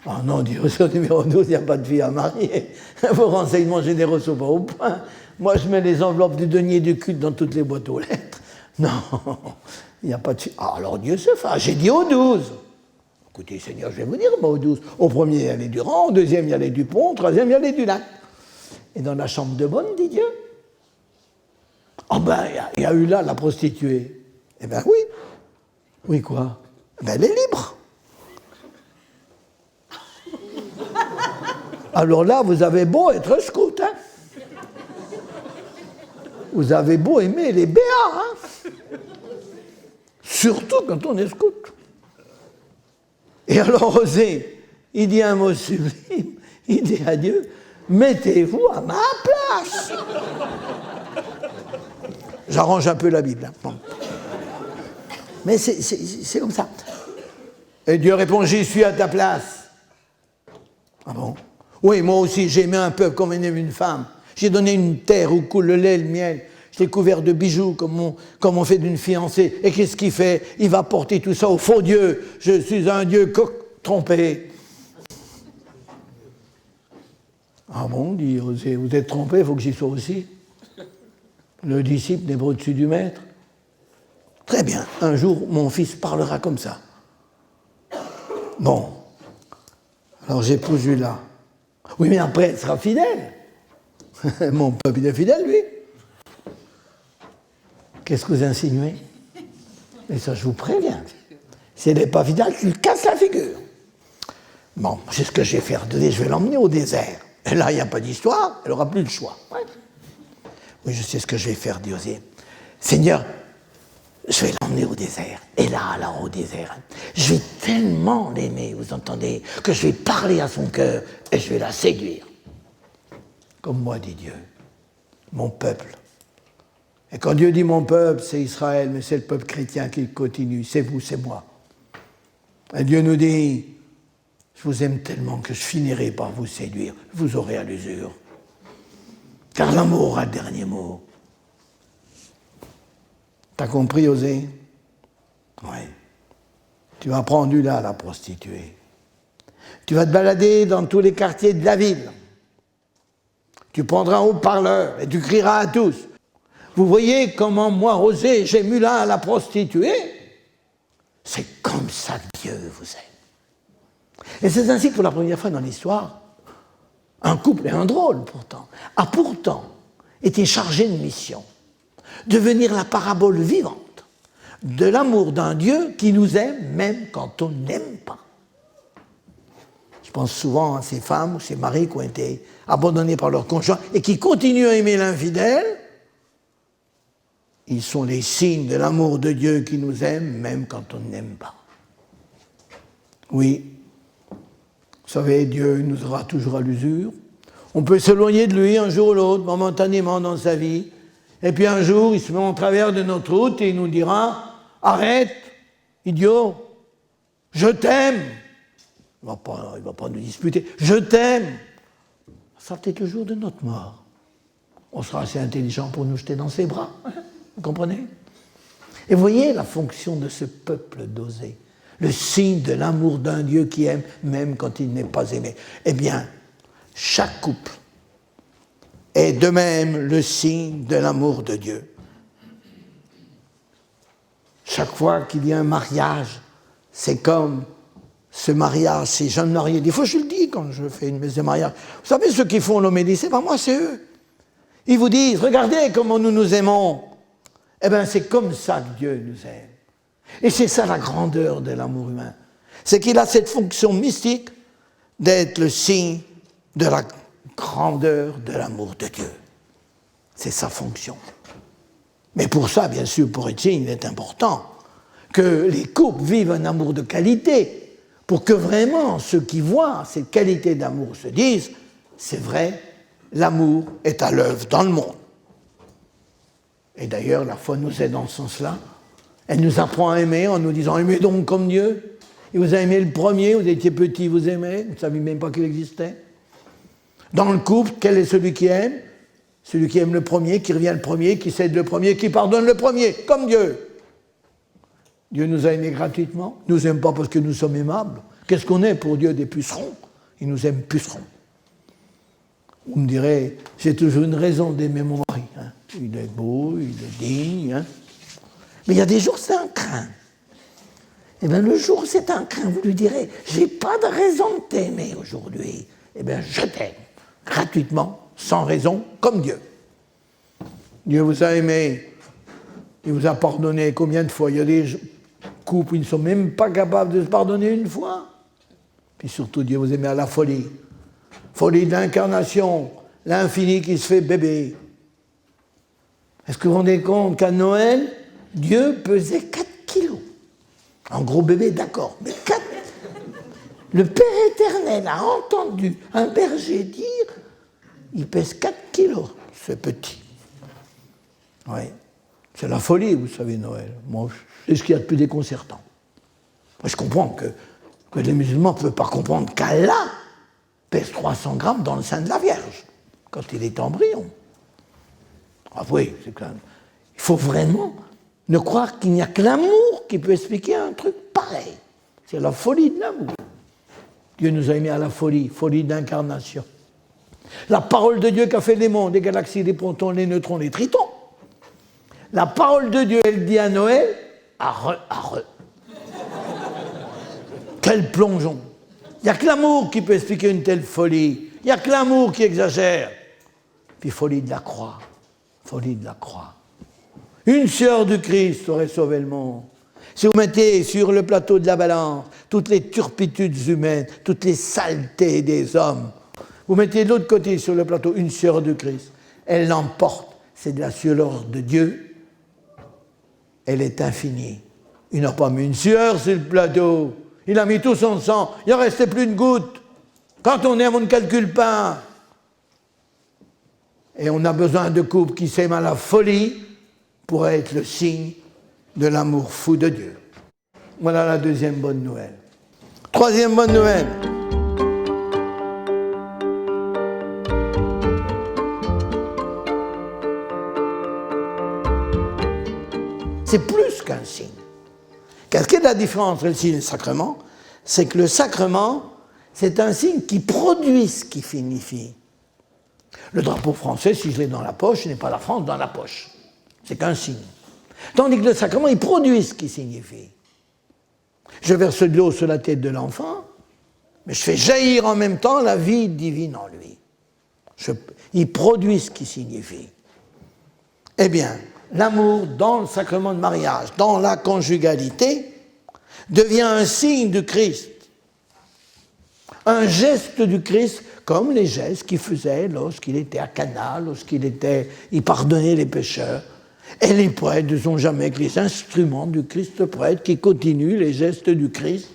Oh non, Dieu, au numéro 12, il n'y a pas de fille à marier. Vos renseignements généraux ne sont pas au point. Moi, je mets les enveloppes du denier du culte dans toutes les boîtes aux lettres. Non, il n'y a pas de fille. Ah, alors Dieu se fâche. J'ai dit au 12. Écoutez, Seigneur, je vais vous dire, moi, au 12. Au premier, il y a les Durand, au deuxième, il y a les Dupont, au troisième, il y a les Dulac. Et dans la chambre de bonne, dit Dieu. Oh ben, il y a eu là la prostituée. Eh ben oui. Oui, quoi? Ben, elle est libre. Alors là, vous avez beau être scout, hein? Vous avez beau aimer les béats, hein? Surtout quand on est scout. Et alors, Osée, il dit un mot sublime. Il dit à Dieu, mettez-vous à ma place. J'arrange un peu la Bible. Hein. Bon. Mais c'est comme ça. Et Dieu répond, j'y suis à ta place. Ah bon? Oui, moi aussi, j'ai aimé un peuple comme aime une femme. J'ai donné une terre où coule le lait et le miel. Je l'ai couvert de bijoux comme on fait d'une fiancée. Et qu'est-ce qu'il fait? Il va porter tout ça au faux Dieu. Je suis un Dieu trompé. Ah bon, dit Osée, vous êtes trompé, il faut que j'y sois aussi. Le disciple n'est pas au-dessus du maître. Très bien, un jour, mon fils parlera comme ça. Bon, alors j'épouse Julas. Oui, mais après, elle sera fidèle. Mon peuple, il est fidèle, lui. Qu'est-ce que vous insinuez? Et ça, je vous préviens. Si elle n'est pas fidèle, je lui casse la figure. Bon, c'est ce que je vais faire. Je vais l'emmener au désert. Et là, il n'y a pas d'histoire, elle n'aura plus le choix. Ouais. Oui, je sais ce que je vais faire, dit Osée. Seigneur, je vais l'emmener au désert. Et là, alors, au désert, je vais tellement l'aimer, vous entendez, que je vais parler à son cœur et je vais la séduire. Comme moi, dit Dieu, mon peuple. Et quand Dieu dit mon peuple, c'est Israël, mais c'est le peuple chrétien qui continue. C'est vous, c'est moi. Et Dieu nous dit, je vous aime tellement que je finirai par vous séduire. Vous aurez à l'usure. Car l'amour aura le dernier mot. T'as compris, Osée? Oui. Tu vas prendre là la prostituée. Tu vas te balader dans tous les quartiers de la ville. Tu prendras un haut-parleur et tu crieras à tous. Vous voyez comment moi, Osée, j'ai mis là la prostituée? C'est comme ça que Dieu vous aime. Et c'est ainsi que pour la première fois dans l'histoire, un couple, et un drôle pourtant, a pourtant été chargé de mission. Devenir la parabole vivante de l'amour d'un Dieu qui nous aime même quand on n'aime pas. Je pense souvent à ces femmes ou ces maris qui ont été abandonnés par leur conjoint et qui continuent à aimer l'infidèle. Ils sont les signes de l'amour de Dieu qui nous aime même quand on n'aime pas. Oui, vous savez, Dieu nous aura toujours à l'usure. On peut s'éloigner de lui un jour ou l'autre, momentanément dans sa vie. Et puis un jour, il se met en travers de notre route et il nous dira « Arrête, idiot, je t'aime ». Il ne va pas nous disputer « Je t'aime ». Ça sera peut-être le jour de notre mort. On sera assez intelligent pour nous jeter dans ses bras. Vous comprenez? Et vous voyez la fonction de ce peuple d'Osée, le signe de l'amour d'un Dieu qui aime même quand il n'est pas aimé. Eh bien, chaque couple est de même le signe de l'amour de Dieu. Chaque fois qu'il y a un mariage, c'est comme ce mariage, ces jeunes mariés. Des fois, je le dis quand je fais une messe de mariage. Vous savez, ceux qui font l'homélie, c'est pas moi, c'est eux. Ils vous disent, regardez comment nous nous aimons. Eh bien, c'est comme ça que Dieu nous aime. Et c'est ça la grandeur de l'amour humain. C'est qu'il a cette fonction mystique d'être le signe de la grandeur de l'amour de Dieu. C'est sa fonction. Mais pour ça, bien sûr, pour être signe, il est important que les couples vivent un amour de qualité, pour que vraiment ceux qui voient cette qualité d'amour se disent, c'est vrai, l'amour est à l'œuvre dans le monde. Et d'ailleurs, la foi nous aide dans ce sens-là. Elle nous apprend à aimer en nous disant « Aimez donc comme Dieu ». Il vous a aimé le premier, vous étiez petit, vous aimez, vous ne saviez même pas qu'il existait. Dans le couple, quel est celui qui aime? Celui qui aime le premier, qui revient le premier, qui cède le premier, qui pardonne le premier, comme Dieu. Dieu nous a aimés gratuitement. Il ne nous aime pas parce que nous sommes aimables. Qu'est-ce qu'on est pour Dieu? Des pucerons. Il nous aime pucerons. Vous me direz, j'ai toujours une raison d'aimer mon mari. Hein. Il est beau, il est digne. Hein. Mais il y a des jours, c'est un craint. Eh bien, le jour où c'est un craint, vous lui direz, j'ai pas de raison de t'aimer aujourd'hui. Eh bien, je t'aime, gratuitement, sans raison, comme Dieu. Dieu vous a aimé, il vous a pardonné combien de fois? Il y a des couples, ils ne sont même pas capables de se pardonner une fois. Puis surtout, Dieu vous aimait à la folie. Folie de l'incarnation, l'infini qui se fait bébé. Est-ce que vous vous rendez compte qu'à Noël, Dieu pesait 4 kilos? Un gros bébé, d'accord, mais 4. Le Père éternel a entendu un berger dire, il pèse 4 kilos, c'est petit. Oui, c'est la folie, vous savez, Noël. Moi, c'est ce qu'il y a de plus déconcertant. Moi, je comprends que les musulmans ne peuvent pas comprendre qu'Allah pèse 300 grammes dans le sein de la Vierge, quand il est embryon. Ah oui, c'est quand même... Il faut vraiment ne croire qu'il n'y a que l'amour qui peut expliquer un truc pareil. C'est la folie de l'amour. Dieu nous a aimés à la folie, folie d'incarnation. La parole de Dieu qui a fait les mondes, les galaxies, les protons, les neutrons, les tritons. La parole de Dieu, elle dit à Noël, arre. Quel plongeon! Il n'y a que l'amour qui peut expliquer une telle folie. Il n'y a que l'amour qui exagère. Puis folie de la croix. Folie de la croix. Une sœur du Christ aurait sauvé le monde. Si vous mettez sur le plateau de la balance toutes les turpitudes humaines, toutes les saletés des hommes, vous mettez de l'autre côté sur le plateau une sœur du Christ, elle l'emporte. C'est de la sueur de Dieu. Elle est infinie. Il n'a pas mis une sueur sur le plateau. Il a mis tout son sang. Il n'en restait plus une goutte. Quand on aime, on ne calcule pas. Et on a besoin de couples qui s'aiment à la folie pour être le signe de l'amour fou de Dieu. Voilà la deuxième bonne nouvelle. Troisième bonne nouvelle. C'est plus qu'un signe. Qu'est-ce qui est la différence entre le signe et le sacrement? C'est que le sacrement, c'est un signe qui produit ce qui signifie. Le drapeau français, si je l'ai dans la poche, je n'ai pas la France dans la poche. C'est qu'un signe. Tandis que le sacrement, il produit ce qui signifie. Je verse de l'eau sur la tête de l'enfant, mais je fais jaillir en même temps la vie divine en lui. Il produit ce qui signifie. Eh bien, l'amour dans le sacrement de mariage, dans la conjugalité, devient un signe du Christ. Un geste du Christ, comme les gestes qu'il faisait lorsqu'il était à Cana, il pardonnait les pécheurs. Et les prêtres ne sont jamais que les instruments du Christ prêtre qui continuent les gestes du Christ,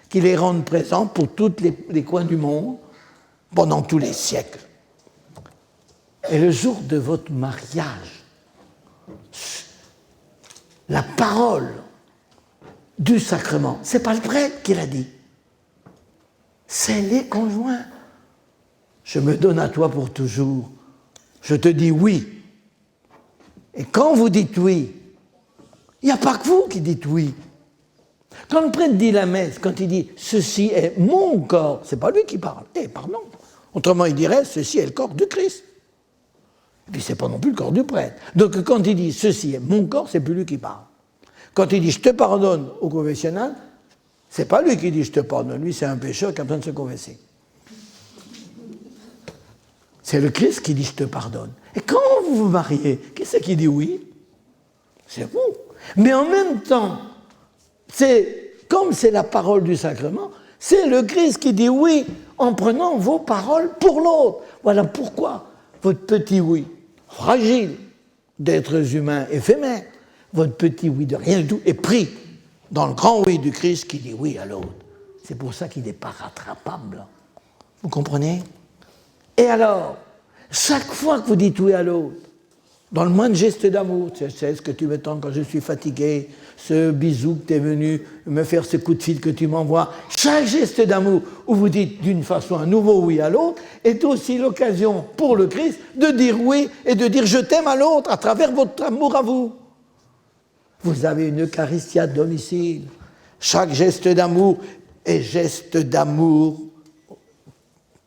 qui les rendent présents pour tous les coins du monde, pendant tous les siècles. Et le jour de votre mariage, la parole du sacrement, ce n'est pas le prêtre qui l'a dit, c'est les conjoints. Je me donne à toi pour toujours. Je te dis oui. Et quand vous dites oui, il n'y a pas que vous qui dites oui. Quand le prêtre dit la messe, quand il dit « ceci est mon corps », c'est pas lui qui parle. Pardon. Autrement, il dirait « ceci est le corps du Christ ». Et puis, c'est pas non plus le corps du prêtre. Donc, quand il dit « ceci est mon corps », c'est plus lui qui parle. Quand il dit « je te pardonne » au confessionnal, c'est pas lui qui dit « je te pardonne ». Lui, c'est un pécheur qui est en train de se confesser. C'est le Christ qui dit « je te pardonne ». Et quand vous vous mariez, qui c'est qui dit oui? C'est vous. Mais en même temps, comme c'est la parole du sacrement, c'est le Christ qui dit oui en prenant vos paroles pour l'autre. Voilà pourquoi votre petit oui, fragile, d'êtres humains éphémères, votre petit oui de rien du tout est pris dans le grand oui du Christ qui dit oui à l'autre. C'est pour ça qu'il n'est pas rattrapable. Vous comprenez? Et alors, chaque fois que vous dites oui à l'autre, Dans le moindre geste d'amour, c'est ce que tu me tends quand je suis fatigué, ce bisou que tu es venu me faire, ce coup de fil que tu m'envoies. Chaque geste d'amour où vous dites d'une façon un nouveau oui à l'autre est aussi l'occasion pour le Christ de dire oui et de dire je t'aime à l'autre à travers votre amour à vous. Vous avez une Eucharistie à domicile. Chaque geste d'amour est geste d'amour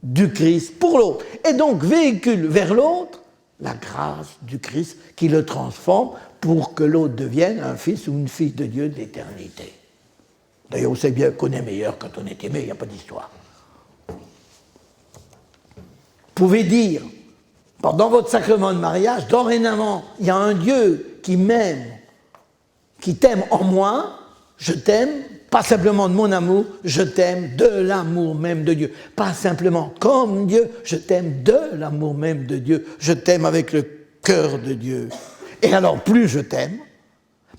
du Christ pour l'autre. Et donc véhicule vers l'autre la grâce du Christ qui le transforme pour que l'autre devienne un fils ou une fille de Dieu de l'éternité. D'ailleurs, on sait bien qu'on est meilleur quand on est aimé, il n'y a pas d'histoire. Vous pouvez dire, dans votre sacrement de mariage, dorénavant, il y a un Dieu qui m'aime, qui t'aime en moi, je t'aime, pas simplement de mon amour, je t'aime de l'amour même de Dieu. Pas simplement comme Dieu, je t'aime de l'amour même de Dieu. Je t'aime avec le cœur de Dieu. Et alors, plus je t'aime,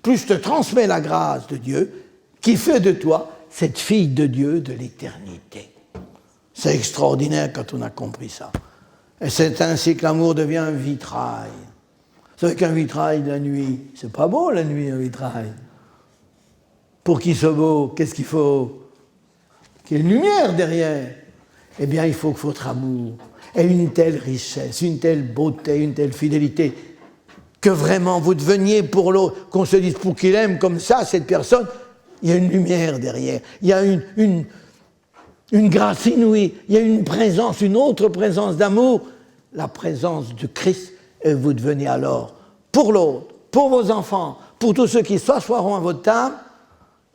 plus je te transmets la grâce de Dieu qui fait de toi cette fille de Dieu de l'éternité. C'est extraordinaire quand on a compris ça. Et c'est ainsi que l'amour devient un vitrail. Vous savez qu'un vitrail la nuit, c'est pas beau la nuit, un vitrail. Pour qu'il soit beau, qu'est-ce qu'il faut? Qu'il y ait une lumière derrière. Eh bien, il faut que votre amour ait une telle richesse, une telle beauté, une telle fidélité, que vraiment vous deveniez pour l'autre, qu'on se dise pour qu'il aime comme ça cette personne, il y a une lumière derrière, il y a une grâce inouïe, il y a une présence, une autre présence d'amour, la présence du Christ, et vous devenez alors pour l'autre, pour vos enfants, pour tous ceux qui s'assoiront à votre table,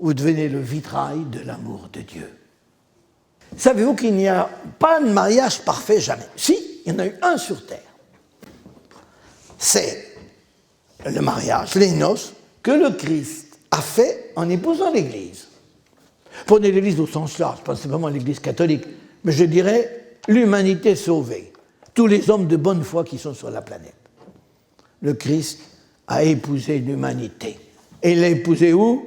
vous devenez le vitrail de l'amour de Dieu. Savez-vous qu'il n'y a pas de mariage parfait jamais? Si, il y en a eu un sur terre. C'est le mariage, les noces, que le Christ a fait en épousant l'Église. Prenez l'Église au sens large, pas simplement l'Église catholique, mais je dirais l'humanité sauvée, tous les hommes de bonne foi qui sont sur la planète. Le Christ a épousé l'humanité. Et il l'a épousé où?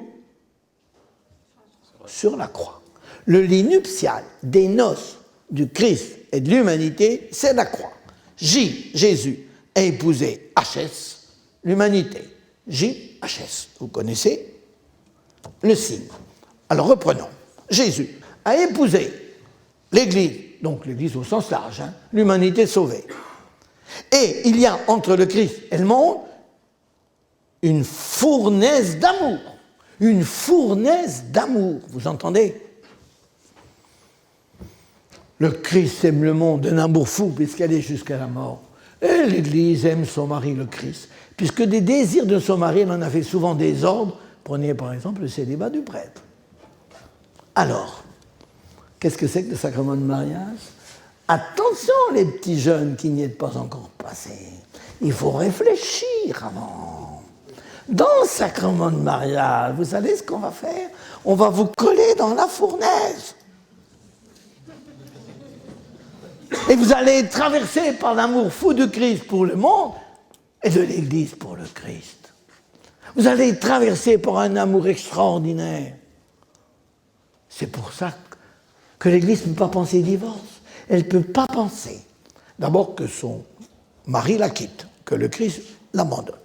Sur la croix. Le lit nuptial des noces du Christ et de l'humanité, c'est la croix. Jésus a épousé HS, l'humanité. JHS, vous connaissez le signe. Alors reprenons. Jésus a épousé l'Église, donc l'Église au sens large, l'humanité sauvée. Et il y a entre le Christ et le monde une fournaise d'amour. Une fournaise d'amour, vous entendez? Le Christ aime le monde d'un amour fou puisqu'elle est jusqu'à la mort. Et l'Église aime son mari, le Christ, puisque des désirs de son mari, elle en a fait souvent des ordres. Prenez par exemple le célibat du prêtre. Alors, qu'est-ce que c'est que le sacrement de mariage? Attention les petits jeunes qui n'y êtes pas encore passés. Il faut réfléchir avant. Dans le sacrement de mariage, vous savez ce qu'on va faire? On va vous coller dans la fournaise. Et vous allez être traversé par l'amour fou du Christ pour le monde et de l'Église pour le Christ. Vous allez être traversé par un amour extraordinaire. C'est pour ça que l'Église ne peut pas penser divorce. Elle ne peut pas penser, d'abord, que son mari la quitte, que le Christ l'abandonne.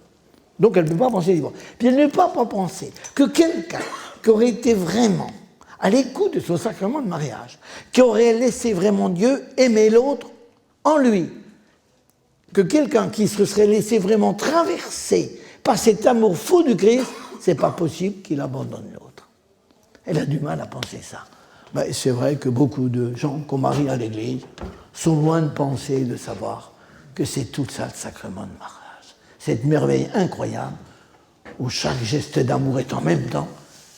Donc elle ne peut pas penser divorce. Puis elle ne peut pas penser que quelqu'un qui aurait été vraiment à l'écoute de son sacrement de mariage, qui aurait laissé vraiment Dieu aimer l'autre en lui, que quelqu'un qui se serait laissé vraiment traverser par cet amour fou du Christ, c'est pas possible qu'il abandonne l'autre. Elle a du mal à penser ça. Ben, c'est vrai que beaucoup de gens qu'on marie à l'église sont loin de penser, de savoir que c'est tout ça le sacrement de mariage. Cette merveille incroyable où chaque geste d'amour est en même temps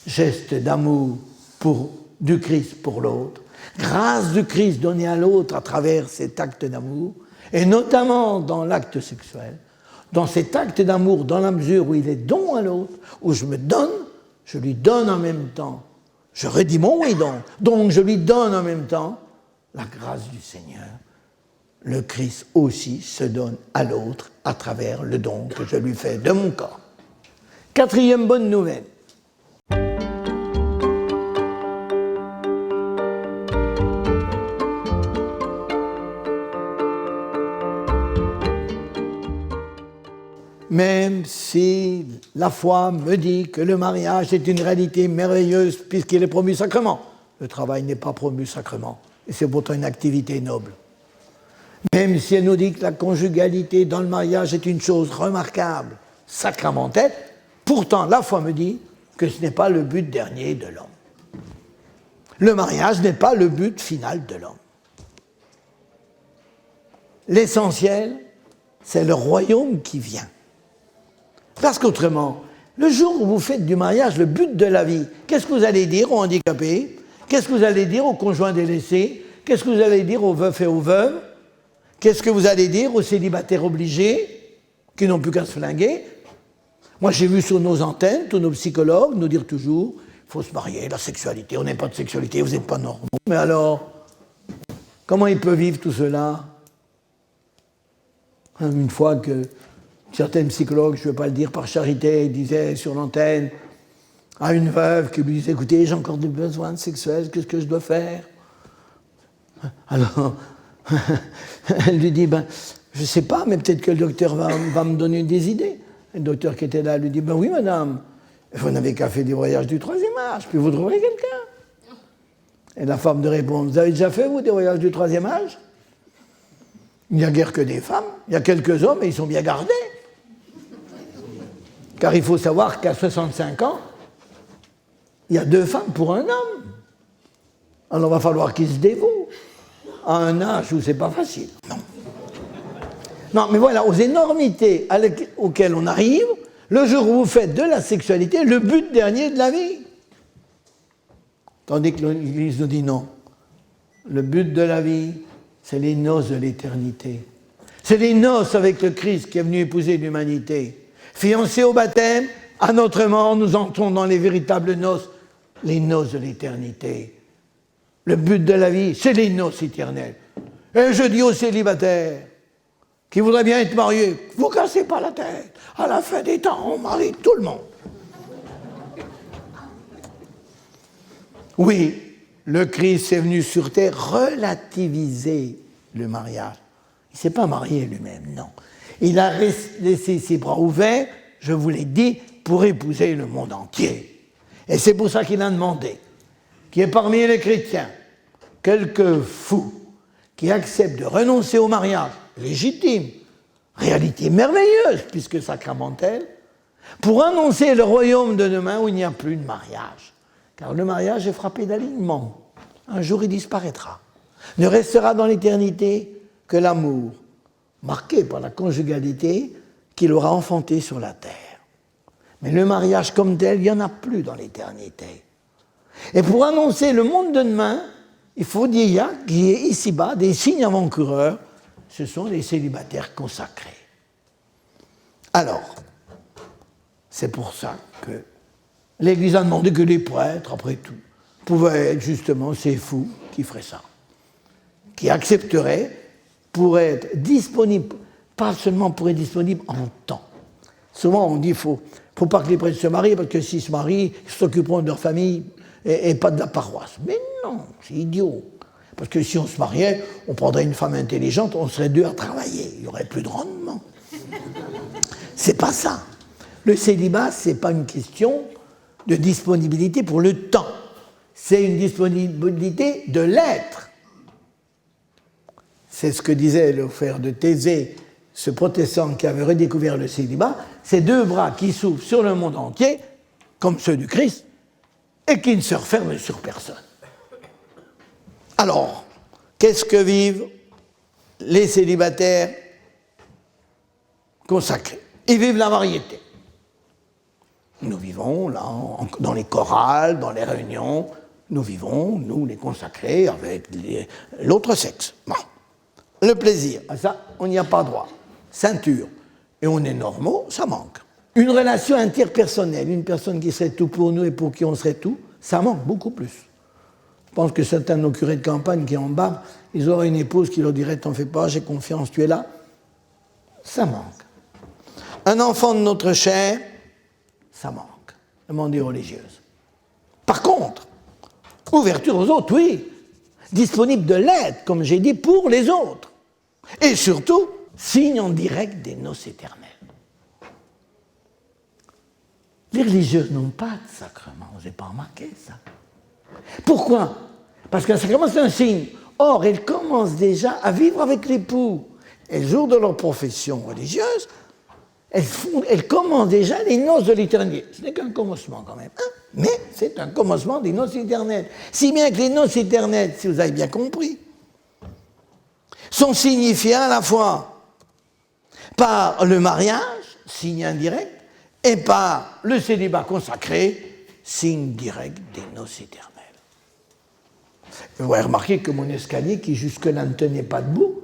geste d'amour du Christ pour l'autre, grâce du Christ donnée à l'autre à travers cet acte d'amour, et notamment dans l'acte sexuel, dans cet acte d'amour, dans la mesure où il est don à l'autre, où je me donne, je lui donne en même temps, je redis mon oui donc je lui donne en même temps la grâce du Seigneur. Le Christ aussi se donne à l'autre à travers le don que je lui fais de mon corps. Quatrième bonne nouvelle. même si la foi me dit que le mariage est une réalité merveilleuse puisqu'il est promu sacrement. Le travail n'est pas promu sacrement, et c'est pourtant une activité noble. Même si elle nous dit que la conjugalité dans le mariage est une chose remarquable, sacramentelle, pourtant la foi me dit que ce n'est pas le but dernier de l'homme. Le mariage n'est pas le but final de l'homme. L'essentiel, c'est le royaume qui vient. Parce qu'autrement, le jour où vous faites du mariage le but de la vie, qu'est-ce que vous allez dire aux handicapés? Qu'est-ce que vous allez dire aux conjoints délaissés? Qu'est-ce que vous allez dire aux veufs et aux veuves? Qu'est-ce que vous allez dire aux célibataires obligés qui n'ont plus qu'à se flinguer? Moi, j'ai vu sur nos antennes, tous nos psychologues nous dire toujours il faut se marier, la sexualité, on n'a pas de sexualité, vous n'êtes pas normaux. Mais alors, comment il peut vivre tout cela? Une fois que certains psychologues, je ne veux pas le dire par charité, disaient sur l'antenne à une veuve qui lui disait écoutez, j'ai encore des besoins sexuels, qu'est-ce que je dois faire? Alors, elle lui dit je ne sais pas, mais peut-être que le docteur va me donner des idées. Le docteur qui était là lui dit oui, madame, vous n'avez qu'à faire des voyages du 3e âge, puis vous trouverez quelqu'un. Et la femme de répondre vous avez déjà fait, vous, des voyages du 3e âge? Il n'y a guère que des femmes, il y a quelques hommes et ils sont bien gardés. Car il faut savoir qu'à 65 ans, il y a 2 femmes pour un homme. Alors il va falloir qu'ils se dévouent à un âge où c'est pas facile. Non, mais voilà, aux énormités auxquelles on arrive, le jour où vous faites de la sexualité le but dernier de la vie. Tandis que l'Église nous dit non. Le but de la vie, c'est les noces de l'éternité. C'est les noces avec le Christ qui est venu épouser l'humanité. Fiancés au baptême, à notre mort, nous entrons dans les véritables noces, les noces de l'éternité. Le but de la vie, c'est les noces éternelles. Et je dis aux célibataires qui voudraient bien être mariés, vous ne cassez pas la tête. À la fin des temps, on marie tout le monde. Oui, le Christ est venu sur terre relativiser le mariage. Il ne s'est pas marié lui-même, non. Il a laissé ses bras ouverts, je vous l'ai dit, pour épouser le monde entier. Et c'est pour ça qu'il a demandé qu'il y ait parmi les chrétiens quelques fous qui acceptent de renoncer au mariage légitime, réalité merveilleuse puisque sacramentelle, pour annoncer le royaume de demain où il n'y a plus de mariage. Car le mariage est frappé d'alignement. Un jour, il disparaîtra. Ne restera dans l'éternité que l'amour, marqué par la conjugalité qu'il aura enfanté sur la terre. Mais le mariage comme tel, il n'y en a plus dans l'éternité. Et pour annoncer le monde de demain, il faut dire qu'il y ait ici-bas des signes avant-coureurs. Ce sont les célibataires consacrés. Alors, c'est pour ça que l'Église a demandé que les prêtres, après tout, pouvaient être justement ces fous qui feraient ça, qui accepteraient pour être disponibles, pas seulement pour être disponibles en temps. Souvent on dit qu'il ne faut pas que les prêtres se marient, parce que s'ils se marient, ils s'occuperont de leur famille et pas de la paroisse. Mais non, c'est idiot. Parce que si on se mariait, on prendrait une femme intelligente, on serait 2 à travailler, il n'y aurait plus de rendement. C'est pas ça. Le célibat, c'est pas une question de disponibilité pour le temps. C'est une disponibilité de l'être. C'est ce que disait le frère de Thésée, ce protestant qui avait redécouvert le célibat, ces 2 bras qui s'ouvrent sur le monde entier, comme ceux du Christ, et qui ne se referment sur personne. Alors, qu'est-ce que vivent les célibataires consacrés? Ils vivent la variété. Nous vivons là, dans les chorales, dans les réunions, nous vivons, nous les consacrés, avec l'autre sexe. Bon. Le plaisir, à ça, on n'y a pas droit. Ceinture. Et on est normaux, ça manque. Une relation interpersonnelle, une personne qui serait tout pour nous et pour qui on serait tout, ça manque beaucoup plus. Je pense que certains de nos curés de campagne qui en bavent, ils auraient une épouse qui leur dirait « T'en fais pas, j'ai confiance, tu es là ». Ça manque. Un enfant de notre chair, ça manque. Demande religieuse. Par contre, ouverture aux autres, oui. Disponible de l'aide, comme j'ai dit, pour les autres. Et surtout, signe en direct des noces éternelles. Les religieuses n'ont pas de sacrement, vous n'avez pas remarqué ça. Pourquoi? Parce qu'un sacrement, c'est un signe. Or, elles commencent déjà à vivre avec l'époux. Et le jour de leur profession religieuse, elles commencent déjà les noces de l'éternité. Ce n'est qu'un commencement quand même, hein, mais c'est un commencement des noces éternelles. Si bien que les noces éternelles, si vous avez bien compris, sont signifiées à la fois par le mariage, signe indirect, et par le célibat consacré, signe direct des noces éternelles. Vous avez remarqué que mon escalier, qui jusque-là ne tenait pas debout,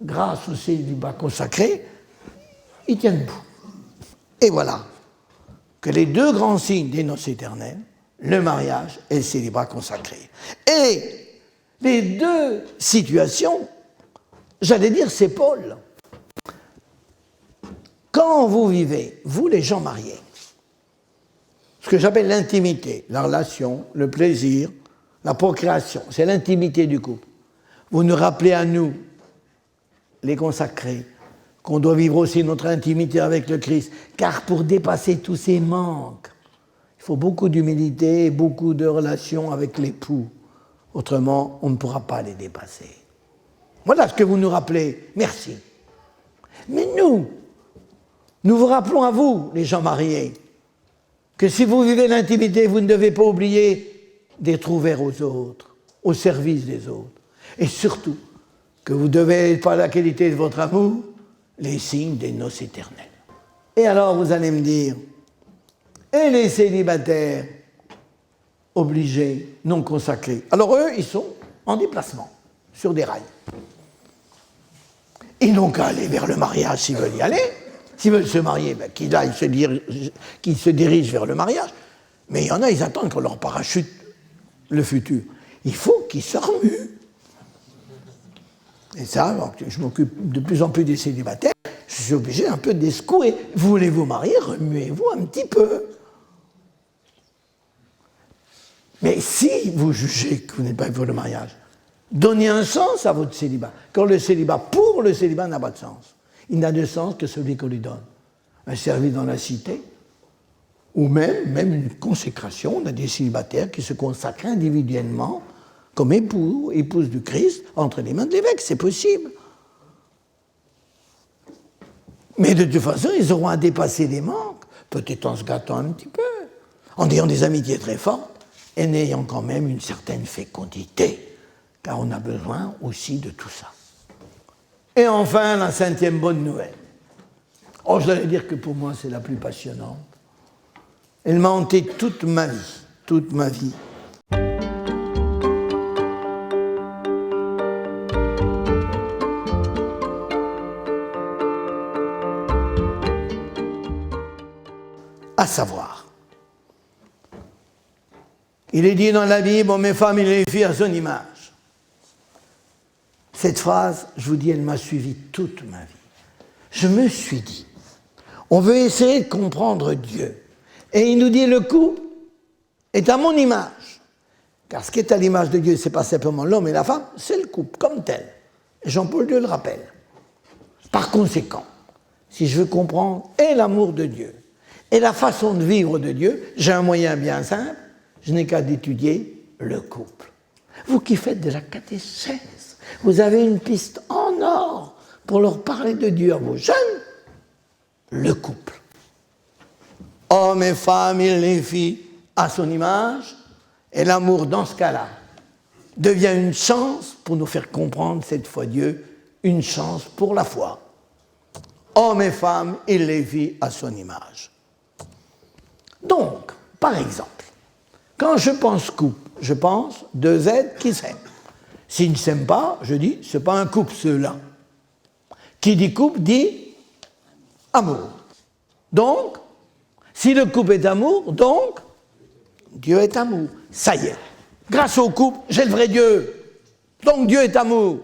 grâce au célibat consacré, il tient debout. Et voilà que les deux grands signes des noces éternelles, le mariage et le célibat consacré. Et les deux situations, j'allais dire, s'épaulent. Quand vous vivez, vous les gens mariés, ce que j'appelle l'intimité, la relation, le plaisir, la procréation, c'est l'intimité du couple. Vous nous rappelez à nous, les consacrés, qu'on doit vivre aussi notre intimité avec le Christ, car pour dépasser tous ces manques, il faut beaucoup d'humilité et beaucoup de relations avec l'époux. Autrement, on ne pourra pas les dépasser. Voilà ce que vous nous rappelez. Merci. Mais nous vous rappelons à vous, les gens mariés, que si vous vivez l'intimité, vous ne devez pas oublier d'être ouverts aux autres, au service des autres. Et surtout, que vous devez, par la qualité de votre amour, les signes des noces éternelles. Et alors, vous allez me dire, et les célibataires obligés, non consacrés? Alors eux, ils sont en déplacement, sur des rails. Ils n'ont qu'à aller vers le mariage s'ils veulent y aller. S'ils veulent se marier, ben, qu'ils se dirigent vers le mariage. Mais il y en a, ils attendent qu'on leur parachute le futur. Il faut qu'ils se remuent. Et ça, je m'occupe de plus en plus des célibataires, je suis obligé un peu de les secouer. Voulez vous marier, remuez-vous un petit peu. Mais si vous jugez que vous n'êtes pas pour le mariage, donnez un sens à votre célibat. Quand le célibat, pour le célibat, n'a pas de sens. Il n'a de sens que celui qu'on lui donne. Un service dans la cité, ou même une consécration. On a des célibataires qui se consacrent individuellement comme époux, épouse du Christ, entre les mains de l'évêque, c'est possible. Mais de toute façon, ils auront à dépasser les manques, peut-être en se gâtant un petit peu, en ayant des amitiés très fortes, et en ayant quand même une certaine fécondité, car on a besoin aussi de tout ça. Et enfin, la 5e bonne nouvelle. Oh, je dois dire que pour moi, c'est la plus passionnante. Elle m'a hanté toute ma vie, toute ma vie. À savoir, il est dit dans la Bible, mes femmes et les filles à son image. Cette phrase, je vous dis, elle m'a suivi toute ma vie. Je me suis dit, on veut essayer de comprendre Dieu. Et il nous dit, le couple est à mon image. Car ce qui est à l'image de Dieu, ce n'est pas simplement l'homme et la femme, c'est le couple comme tel. Et Jean-Paul II le rappelle. Par conséquent, si je veux comprendre et l'amour de Dieu, et la façon de vivre de Dieu, j'ai un moyen bien simple, je n'ai qu'à d'étudier le couple. Vous qui faites de la catéchèse, vous avez une piste en or pour leur parler de Dieu à vos jeunes, le couple. Hommes et femmes, il les fit à son image, et l'amour dans ce cas-là devient une chance pour nous faire comprendre cette fois Dieu, une chance pour la foi. Hommes et femmes, il les fit à son image. Donc, par exemple, quand je pense couple, je pense deux êtres qui s'aiment. S'ils ne s'aiment pas, je dis, ce n'est pas un couple, ceux-là. Qui dit couple, dit amour. Donc, si le couple est amour, donc, Dieu est amour. Ça y est. Grâce au couple, j'ai le vrai Dieu. Donc, Dieu est amour.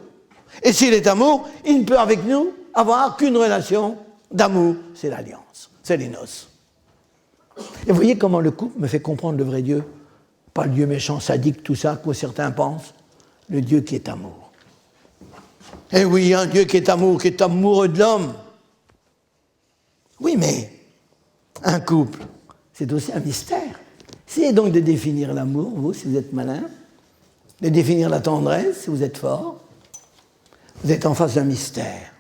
Et s'il est amour, il ne peut avec nous avoir qu'une relation d'amour. C'est l'alliance, c'est les noces. Et vous voyez comment le couple me fait comprendre le vrai Dieu. Pas le Dieu méchant, sadique, tout ça, que certains pensent. Le Dieu qui est amour. Et oui, un Dieu qui est amoureux de l'homme. Oui, mais un couple, c'est aussi un mystère. Essayez donc de définir l'amour, vous, si vous êtes malin, de définir la tendresse, si vous êtes fort. Vous êtes en face d'un mystère.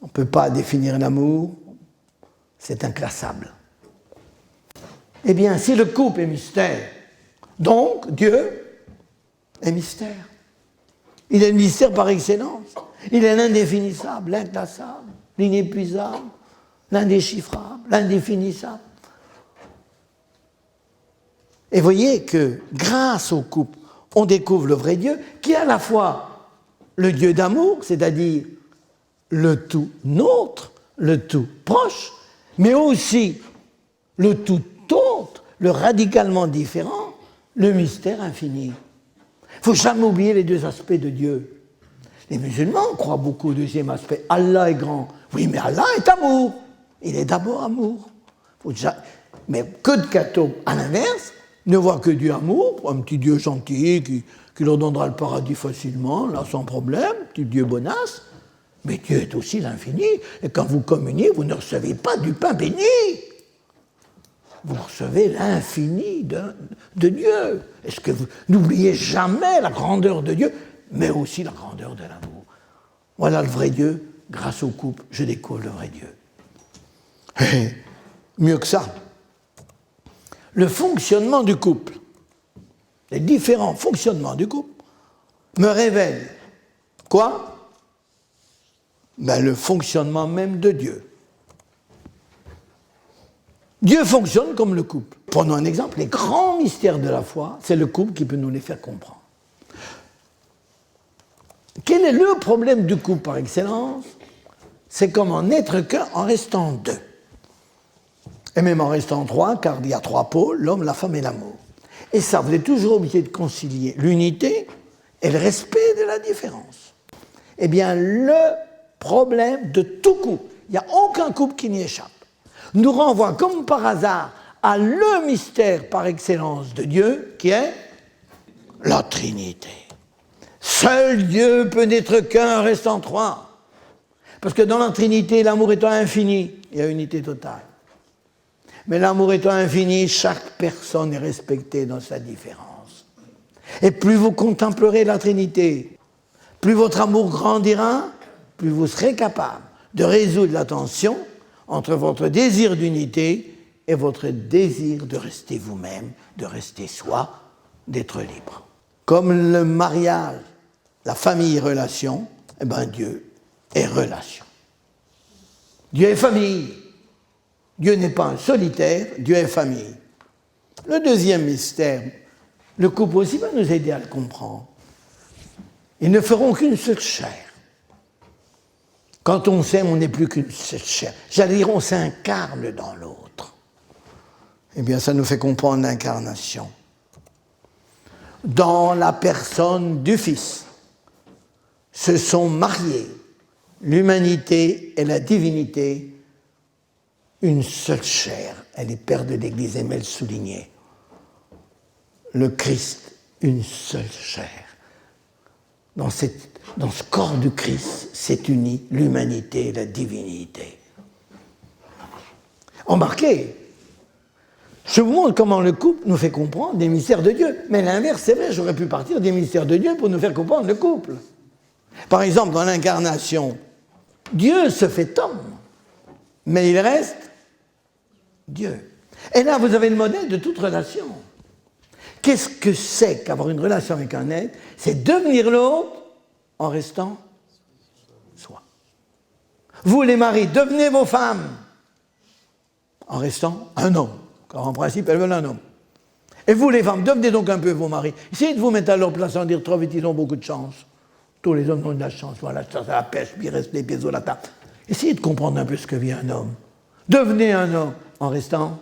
On ne peut pas définir l'amour, c'est inclassable. Eh bien, si le couple est mystère, donc Dieu est mystère. Il est le mystère par excellence. Il est l'indéfinissable, l'inclassable, l'inépuisable, l'indéchiffrable, l'indéfinissable. Et voyez que grâce au couple, on découvre le vrai Dieu, qui est à la fois le Dieu d'amour, c'est-à-dire le tout nôtre, le tout proche, mais aussi le tout autre, le radicalement différent, le mystère infini. Il ne faut jamais oublier les deux aspects de Dieu. Les musulmans croient beaucoup au deuxième aspect. Allah est grand. Oui, mais Allah est amour. Il est d'abord amour. Mais que de cathos, à l'inverse, ne voient que Dieu amour, un petit Dieu gentil qui leur donnera le paradis facilement, là, sans problème, petit Dieu bonasse. Mais Dieu est aussi l'infini. Et quand vous communiez, vous ne recevez pas du pain béni. Vous recevez l'infini de Dieu. Est-ce que vous n'oubliez jamais la grandeur de Dieu, mais aussi la grandeur de l'amour. Voilà le vrai Dieu. Grâce au couple, je découvre le vrai Dieu. Et mieux que ça, le fonctionnement du couple, les différents fonctionnements du couple, me révèlent quoi ? Le fonctionnement même de Dieu. Dieu fonctionne comme le couple. Prenons un exemple, les grands mystères de la foi, c'est le couple qui peut nous les faire comprendre. Quel est le problème du couple par excellence ? C'est comment n'être qu'un en restant deux. Et même en restant trois, car il y a trois pôles, l'homme, la femme et l'amour. Et ça, vous êtes toujours obligé de concilier l'unité et le respect de la différence. Eh bien, le problème de tout couple, il n'y a aucun couple qui n'y échappe, nous renvoie comme par hasard à le mystère par excellence de Dieu, qui est la Trinité. Seul Dieu peut n'être qu'un, restant trois. Parce que dans la Trinité, l'amour étant infini, il y a unité totale. Mais l'amour étant infini, chaque personne est respectée dans sa différence. Et plus vous contemplerez la Trinité, plus votre amour grandira, plus vous serez capable de résoudre la tension entre votre désir d'unité et votre désir de rester vous-même, de rester soi, d'être libre. Comme le mariage, la famille est relation, eh bien Dieu est relation. Dieu est famille. Dieu n'est pas un solitaire, Dieu est famille. Le deuxième mystère, le couple aussi va nous aider à le comprendre. Ils ne feront qu'une seule chair. Quand on s'aime, on n'est plus qu'une seule chair. J'allais dire, on s'incarne dans l'autre. Eh bien, ça nous fait comprendre l'incarnation. Dans la personne du Fils, se sont mariés l'humanité et la divinité, une seule chair. Elle est père de l'Église, aime le souligner. Le Christ, une seule chair. Dans ce corps du Christ s'est unie l'humanité et la divinité. Remarquez, je vous montre comment le couple nous fait comprendre des mystères de Dieu. Mais l'inverse, c'est vrai, j'aurais pu partir des mystères de Dieu pour nous faire comprendre le couple. Par exemple, dans l'incarnation, Dieu se fait homme, mais il reste Dieu. Et là, vous avez le modèle de toute relation. Qu'est-ce que c'est qu'avoir une relation avec un être ? C'est devenir l'autre en restant soi. Vous, les maris, devenez vos femmes en restant un homme. Car en principe, elles veulent un homme. Et vous, les femmes, devenez donc un peu vos maris. Essayez de vous mettre à leur place sans dire trop vite, ils ont beaucoup de chance. Tous les hommes ont de la chance. Voilà, ça la pêche, puis ils restent les pieds sur la table. Essayez de comprendre un peu ce que vit un homme. Devenez un homme en restant.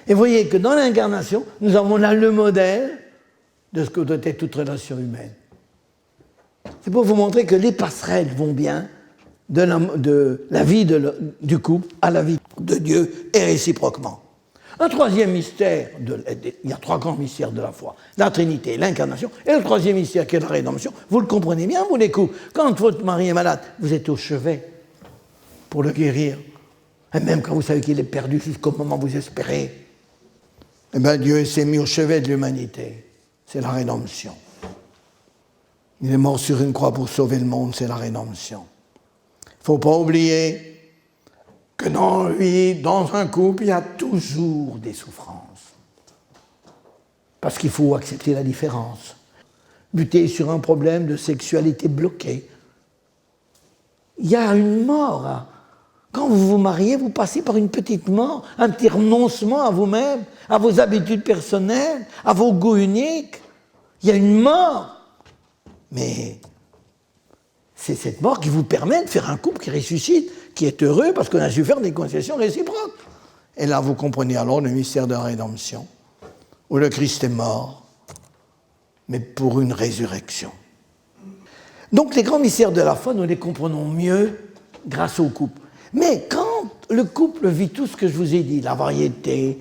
Et voyez que dans l'incarnation, nous avons là le modèle de ce que doit être toute relation humaine. C'est pour vous montrer que les passerelles vont bien de la vie du couple à la vie de Dieu et réciproquement. Un troisième mystère, il y a trois grands mystères de la foi, la Trinité, l'incarnation, et le troisième mystère qui est la rédemption. Vous le comprenez bien, vous les couples. Quand votre mari est malade, vous êtes au chevet pour le guérir. Et même quand vous savez qu'il est perdu jusqu'au moment où vous espérez, eh bien Dieu s'est mis au chevet de l'humanité. C'est la rédemption. Il est mort sur une croix pour sauver le monde, c'est la rédemption. Il ne faut pas oublier que dans un couple, il y a toujours des souffrances. Parce qu'il faut accepter la différence. Buter sur un problème de sexualité bloquée. Il y a une mort. Quand vous vous mariez, vous passez par une petite mort, un petit renoncement à vous-même, à vos habitudes personnelles, à vos goûts uniques. Il y a une mort. Mais c'est cette mort qui vous permet de faire un couple qui ressuscite, qui est heureux parce qu'on a su faire des concessions réciproques. Et là, vous comprenez alors le mystère de la rédemption, où le Christ est mort, mais pour une résurrection. Donc les grands mystères de la foi, nous les comprenons mieux grâce au couple. Mais quand le couple vit tout ce que je vous ai dit, la variété,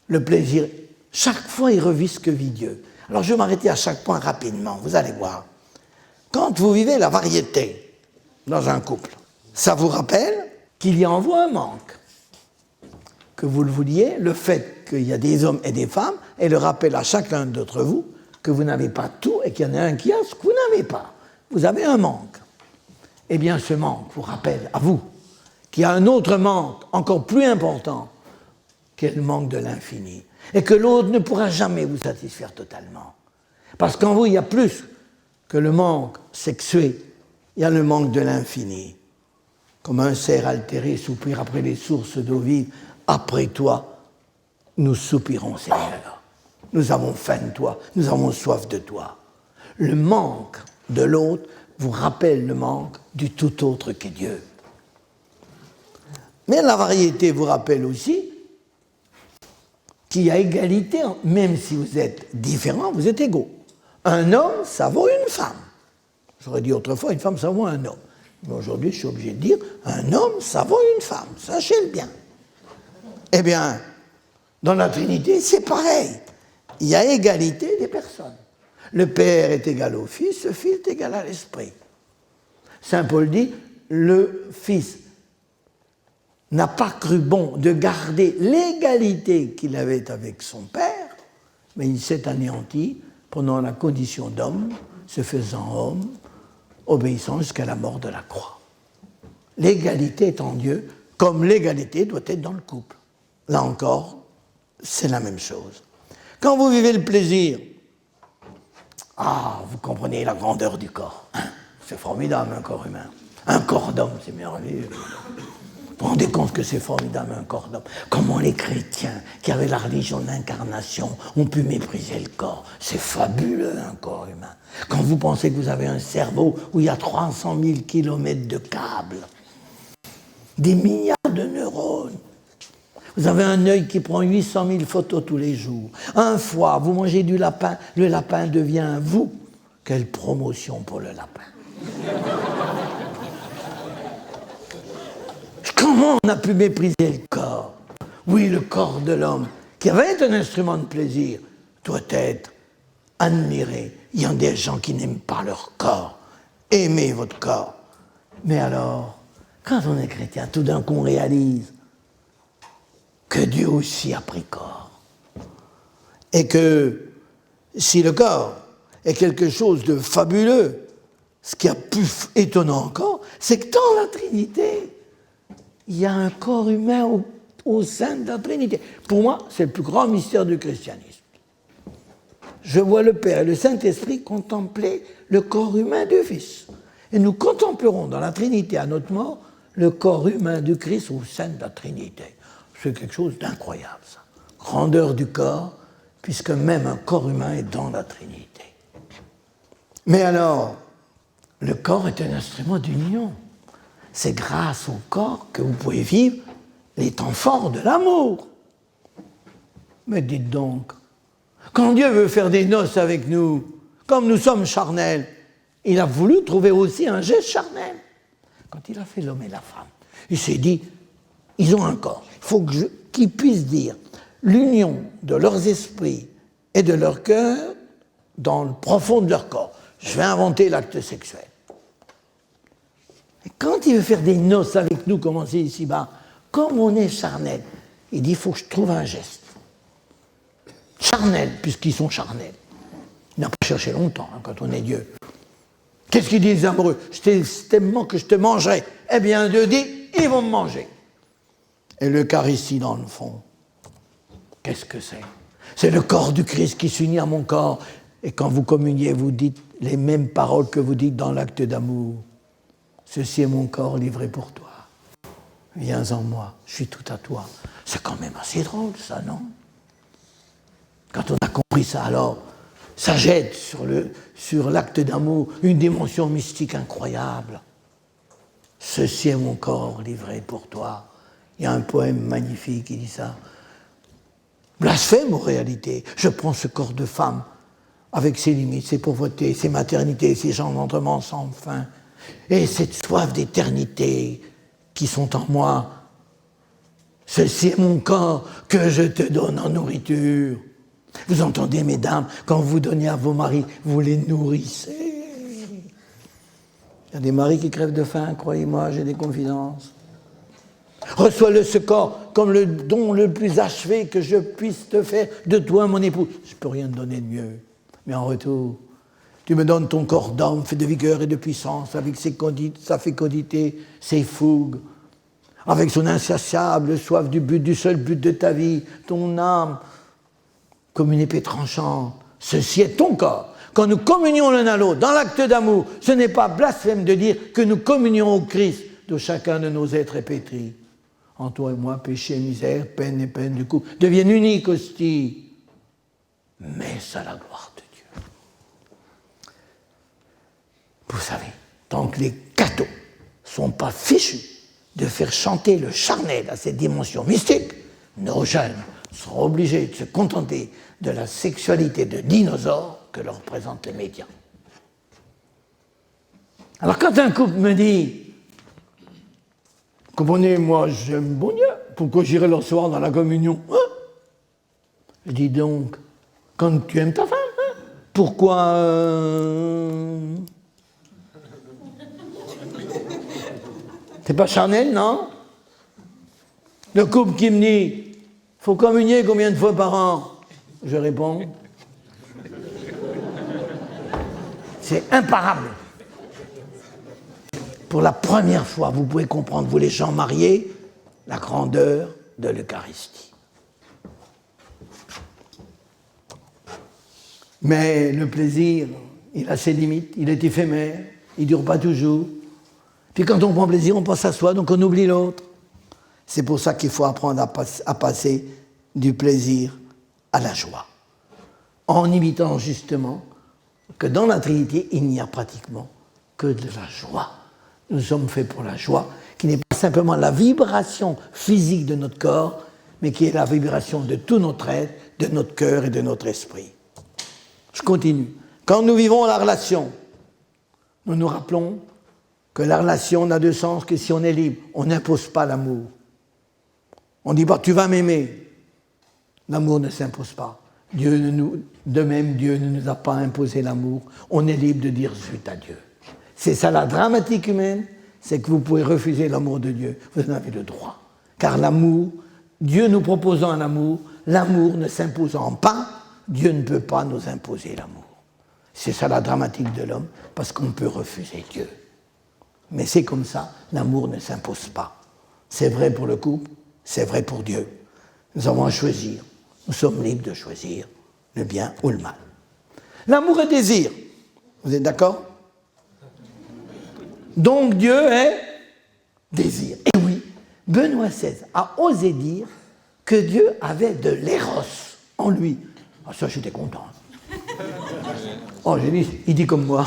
le plaisir, chaque fois il revit ce que vit Dieu. Alors je vais m'arrêter à chaque point rapidement, vous allez voir. Quand vous vivez la variété dans un couple, ça vous rappelle qu'il y a en vous un manque. Que vous le vouliez, le fait qu'il y a des hommes et des femmes, et le rappel à chacun d'entre vous que vous n'avez pas tout et qu'il y en a un qui a ce que vous n'avez pas. Vous avez un manque. Eh bien, ce manque vous rappelle à vous qu'il y a un autre manque encore plus important, qui est le manque de l'infini. Et que l'autre ne pourra jamais vous satisfaire totalement. Parce qu'en vous, il y a plus que le manque sexué, il y a le manque de l'infini. Comme un cerf altéré soupire après les sources d'eau vive, après toi, nous soupirons, Seigneur. Nous avons faim de toi, nous avons soif de toi. Le manque de l'autre vous rappelle le manque du tout autre qu'est Dieu. Mais la variété vous rappelle aussi qu'il y a égalité, même si vous êtes différents, vous êtes égaux. Un homme, ça vaut une femme. J'aurais dit autrefois, une femme, ça vaut un homme. Mais aujourd'hui, je suis obligé de dire, un homme, ça vaut une femme. Sachez-le bien. Eh bien, dans la Trinité, c'est pareil. Il y a égalité des personnes. Le Père est égal au Fils, le Fils est égal à l'Esprit. Saint Paul dit, le Fils n'a pas cru bon de garder l'égalité qu'il avait avec son Père, mais il s'est anéanti prenant la condition d'homme, se faisant homme, obéissant jusqu'à la mort de la croix. L'égalité est en Dieu, comme l'égalité doit être dans le couple. Là encore, c'est la même chose. Quand vous vivez le plaisir, vous comprenez la grandeur du corps. C'est formidable, un corps humain. Un corps d'homme, c'est merveilleux. Vous vous rendez compte que c'est formidable, un corps d'homme. Comment les chrétiens, qui avaient la religion de l'incarnation, ont pu mépriser le corps. C'est fabuleux, un corps humain. Quand vous pensez que vous avez un cerveau où il y a 300 000 kilomètres de câbles, des milliards de neurones, vous avez un œil qui prend 800 000 photos tous les jours. Un foie, vous mangez du lapin, le lapin devient vous. Quelle promotion pour le lapin. Comment on a pu mépriser le corps? Oui, le corps de l'homme, qui avait un instrument de plaisir, doit être admiré. Il y a des gens qui n'aiment pas leur corps. Aimez votre corps. Mais alors, quand on est chrétien, tout d'un coup on réalise que Dieu aussi a pris corps. Et que si le corps est quelque chose de fabuleux, ce qui est plus étonnant encore, c'est que dans la Trinité, il y a un corps humain au sein de la Trinité. Pour moi, c'est le plus grand mystère du christianisme. Je vois le Père et le Saint-Esprit contempler le corps humain du Fils. Et nous contemplerons dans la Trinité à notre mort le corps humain du Christ au sein de la Trinité. C'est quelque chose d'incroyable, ça. Grandeur du corps, puisque même un corps humain est dans la Trinité. Mais alors, le corps est un instrument d'union. C'est grâce au corps que vous pouvez vivre les temps forts de l'amour. Mais dites donc, quand Dieu veut faire des noces avec nous, comme nous sommes charnels, il a voulu trouver aussi un geste charnel. Quand il a fait l'homme et la femme, il s'est dit, ils ont un corps. Il faut qu'ils puissent dire l'union de leurs esprits et de leur cœur dans le profond de leur corps. Je vais inventer l'acte sexuel. Et quand il veut faire des noces avec nous, comme on sait ici-bas, comme on est charnel, il dit, il faut que je trouve un geste. Charnel, puisqu'ils sont charnels. Il n'a pas cherché longtemps, quand on est Dieu. Qu'est-ce qu'ils disent les amoureux? Je t'aime tellement que je te mangerai. Eh bien, Dieu dit, ils vont me manger. Et l'Eucharistie, dans le fond, qu'est-ce que c'est? C'est le corps du Christ qui s'unit à mon corps. Et quand vous communiez, vous dites les mêmes paroles que vous dites dans l'acte d'amour. Ceci est mon corps livré pour toi. Viens en moi, je suis tout à toi. C'est quand même assez drôle, ça, non? Quand on a compris ça, alors, ça jette sur l'acte d'amour une dimension mystique incroyable. Ceci est mon corps livré pour toi. Il y a un poème magnifique qui dit ça. Blasphème, en réalité. Je prends ce corps de femme avec ses limites, ses pauvretés, ses maternités, ses engendrements sans fin, et cette soif d'éternité qui sont en moi. Ceci est mon corps que je te donne en nourriture. Vous entendez, mesdames, quand vous donnez à vos maris, vous les nourrissez. Il y a des maris qui crèvent de faim, croyez-moi, j'ai des confidences. Reçois-le ce corps comme le don le plus achevé que je puisse te faire de toi, mon époux. Je ne peux rien te donner de mieux. Mais en retour, tu me donnes ton corps d'homme fait de vigueur et de puissance, avec sa fécondité, ses fougues, avec son insatiable soif du seul but de ta vie, ton âme, comme une épée tranchante. Ceci est ton corps. Quand nous communions l'un à l'autre, dans l'acte d'amour, ce n'est pas blasphème de dire que nous communions au Christ, dont chacun de nos êtres est pétri. En toi et moi, péché et misère, peine et peine du coup, deviennent uniques hosties. Mais à la gloire de Dieu. Vous savez, tant que les cathos ne sont pas fichus de faire chanter le charnel à cette dimension mystique, nos jeunes seront obligés de se contenter de la sexualité de dinosaures que leur présentent les médias. Alors quand un couple me dit « Comprenez, moi j'aime bon Dieu, pourquoi j'irai le recevoir dans la communion hein ?» Je dis donc, quand tu aimes ta femme, hein, pourquoi T'es pas charnel, non? Le couple qui me dit « Faut communier combien de fois par an ?» Je réponds « C'est imparable. » Pour la première fois, vous pouvez comprendre, vous les gens mariés, la grandeur de l'Eucharistie. Mais le plaisir, il a ses limites, il est éphémère, il ne dure pas toujours. Puis quand on prend plaisir, on pense à soi, donc on oublie l'autre. C'est pour ça qu'il faut apprendre à passer du plaisir à la joie. En imitant justement que dans la Trinité, il n'y a pratiquement que de la joie. Nous sommes faits pour la joie, qui n'est pas simplement la vibration physique de notre corps, mais qui est la vibration de tout notre être, de notre cœur et de notre esprit. Je continue. Quand nous vivons la relation, nous nous rappelons que la relation n'a de sens que si on est libre. On n'impose pas l'amour. On ne dit pas « tu vas m'aimer ». L'amour ne s'impose pas. De même, Dieu ne nous a pas imposé l'amour. On est libre de dire « zut à Dieu ». C'est ça la dramatique humaine, c'est que vous pouvez refuser l'amour de Dieu. Vous en avez le droit. Car l'amour, Dieu nous proposant un amour, l'amour ne s'imposant pas, Dieu ne peut pas nous imposer l'amour. C'est ça la dramatique de l'homme, parce qu'on peut refuser Dieu. Mais c'est comme ça, l'amour ne s'impose pas. C'est vrai pour le couple, c'est vrai pour Dieu. Nous avons à choisir. Nous sommes libres de choisir le bien ou le mal. L'amour est désir. Vous êtes d'accord? Donc Dieu est désir. Et oui, Benoît XVI a osé dire que Dieu avait de l'éros en lui. Ah, ça, j'étais content. Oh, j'ai dit, il dit comme moi.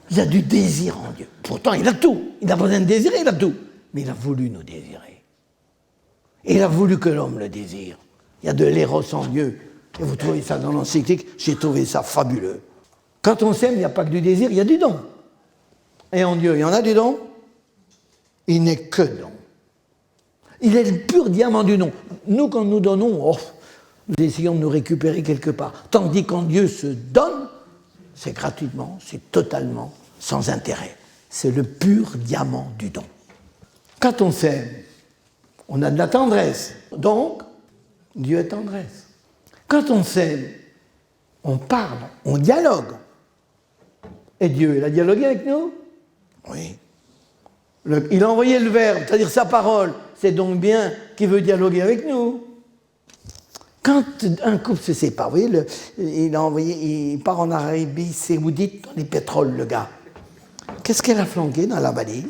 Il a du désir en Dieu. Pourtant, il a tout. Il n'a pas besoin de désirer, il a tout. Mais il a voulu nous désirer. Et il a voulu que l'homme le désire. Il y a de l'éros en Dieu. Et vous trouvez ça dans l'encyclique, j'ai trouvé ça fabuleux. Quand on s'aime, il n'y a pas que du désir, il y a du don. Et en Dieu, il y en a du don. Il n'est que don. Il est le pur diamant du don. Nous, quand nous donnons, nous essayons de nous récupérer quelque part. Tandis quand Dieu se donne, c'est gratuitement, c'est totalement sans intérêt. C'est le pur diamant du don. Quand on s'aime, on a de la tendresse. Donc, Dieu est tendresse. Quand on s'aime, on parle, on dialogue. Et Dieu, il a dialogué avec nous? Oui. Il a envoyé le Verbe, c'est-à-dire sa parole. C'est donc bien qu'il veut dialoguer avec nous. Quand un couple se sépare, vous voyez, il part en Arabie Saoudite dans les pétroles, le gars. Qu'est-ce qu'elle a flanqué dans la valise?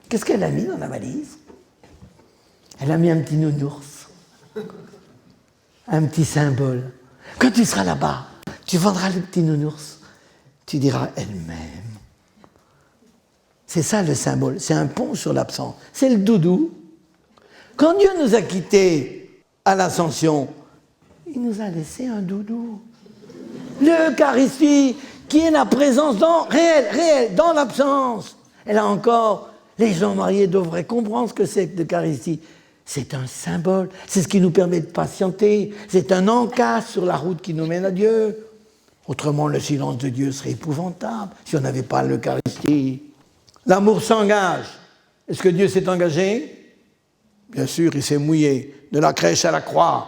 Qu'est-ce qu'elle a mis dans la valise? Elle a mis un petit nounours, un petit symbole. Quand tu seras là-bas, tu vendras le petit nounours, tu diras elle m'aime. C'est ça le symbole, c'est un pont sur l'absence. C'est le doudou. Quand Dieu nous a quittés à l'ascension, il nous a laissé un doudou. L'Eucharistie, qui est la présence réelle, dans l'absence. Et là encore, les gens mariés devraient comprendre ce que c'est que l'Eucharistie. C'est un symbole, c'est ce qui nous permet de patienter, c'est un encas sur la route qui nous mène à Dieu. Autrement, le silence de Dieu serait épouvantable si on n'avait pas l'Eucharistie. L'amour s'engage. Est-ce que Dieu s'est engagé? Bien sûr, il s'est mouillé, de la crèche à la croix.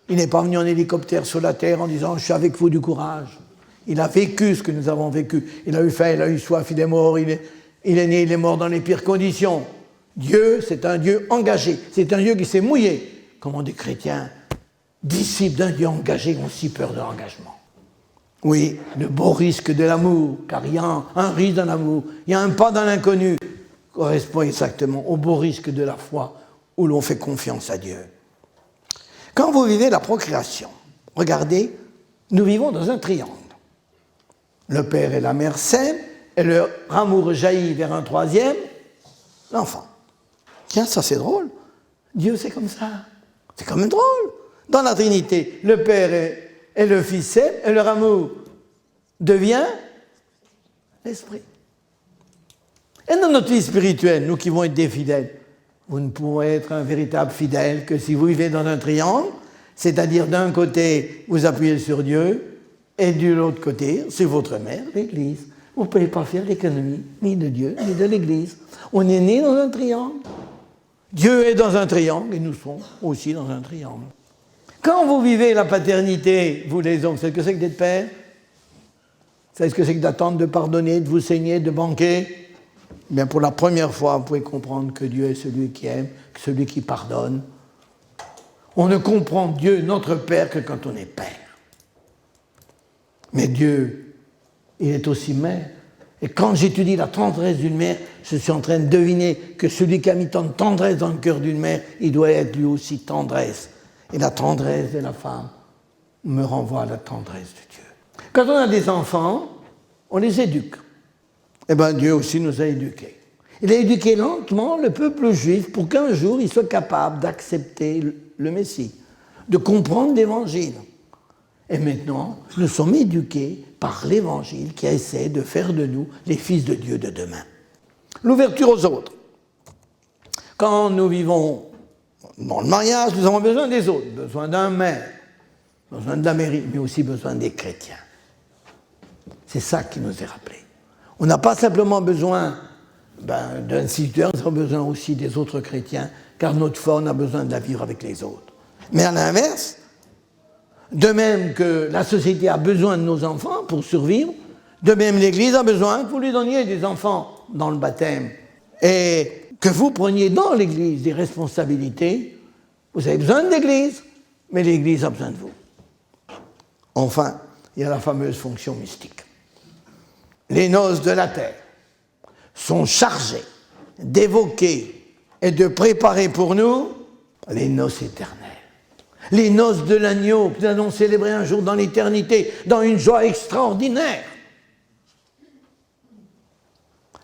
Il n'est pas venu en hélicoptère sur la terre en disant « je suis avec vous du courage ». Il a vécu ce que nous avons vécu. Il a eu faim, il a eu soif, il est mort, il est né, il est mort dans les pires conditions. Dieu, c'est un Dieu engagé. C'est un Dieu qui s'est mouillé. Comment des chrétiens, disciples d'un Dieu engagé, ont si peur de l'engagement. Oui, le beau risque de l'amour, car il y a un risque dans l'amour, il y a un pas dans l'inconnu, correspond exactement au beau risque de la foi, où l'on fait confiance à Dieu. Quand vous vivez la procréation, regardez, nous vivons dans un triangle. Le père et la mère s'aiment, et leur amour jaillit vers un troisième, l'enfant. Tiens, ça c'est drôle. Dieu c'est comme ça. C'est quand même drôle. Dans la Trinité, le Père et le Fils s'aiment, et leur amour devient l'Esprit. Et dans notre vie spirituelle, nous qui vont être des fidèles, vous ne pourrez être un véritable fidèle que si vous vivez dans un triangle, c'est-à-dire d'un côté, vous appuyez sur Dieu, et de l'autre côté, c'est votre mère, l'Église. Vous ne pouvez pas faire l'économie ni de Dieu, ni de l'Église. On est né dans un triangle. Dieu est dans un triangle, et nous sommes aussi dans un triangle. Quand vous vivez la paternité, vous les hommes, vous savez ce que c'est que d'être père? Vous savez ce que c'est que d'attendre, de pardonner, de vous saigner, de banquer? Bien, pour la première fois, vous pouvez comprendre que Dieu est celui qui aime, celui qui pardonne. On ne comprend Dieu, notre Père, que quand on est père. Mais Dieu, il est aussi mère. Et quand j'étudie la tendresse d'une mère, je suis en train de deviner que celui qui a mis tant de tendresse dans le cœur d'une mère, il doit être lui aussi tendresse. Et la tendresse de la femme me renvoie à la tendresse de Dieu. Quand on a des enfants, on les éduque. Eh bien, Dieu aussi nous a éduqués. Il a éduqué lentement le peuple juif pour qu'un jour il soit capable d'accepter le Messie, de comprendre l'Évangile. Et maintenant, nous sommes éduqués par l'Évangile qui essaie de faire de nous les fils de Dieu de demain. L'ouverture aux autres. Quand nous vivons dans le mariage, nous avons besoin des autres, besoin d'un maire, besoin de la mairie, mais aussi besoin des chrétiens. C'est ça qui nous est rappelé. On n'a pas simplement besoin d'un instituteur, nous avons besoin aussi des autres chrétiens, car notre foi, on a besoin de la vivre avec les autres. Mais à l'inverse, de même que la société a besoin de nos enfants pour survivre, de même l'Église a besoin que vous lui donniez des enfants dans le baptême et que vous preniez dans l'Église des responsabilités. Vous avez besoin de l'Église, mais l'Église a besoin de vous. Enfin, il y a la fameuse fonction mystique. Les noces de la terre sont chargées d'évoquer et de préparer pour nous les noces éternelles. Les noces de l'agneau que nous allons célébrer un jour dans l'éternité, dans une joie extraordinaire.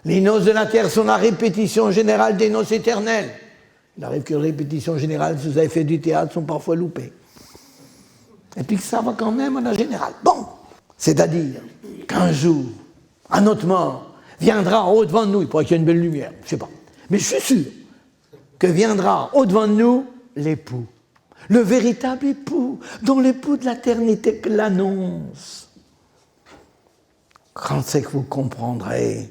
Les noces de la terre sont la répétition générale des noces éternelles. Il arrive que les répétitions générales, si vous avez fait du théâtre, sont parfois loupées. Et puis que ça va quand même à la générale. Bon, c'est-à-dire qu'un jour, à notre mort, viendra au-devant de nous, il pourrait qu'il y ait une belle lumière, je ne sais pas, mais je suis sûr que viendra au-devant de nous l'époux. Le véritable époux, dont l'époux de l'éternité l'annonce. Quand c'est que vous comprendrez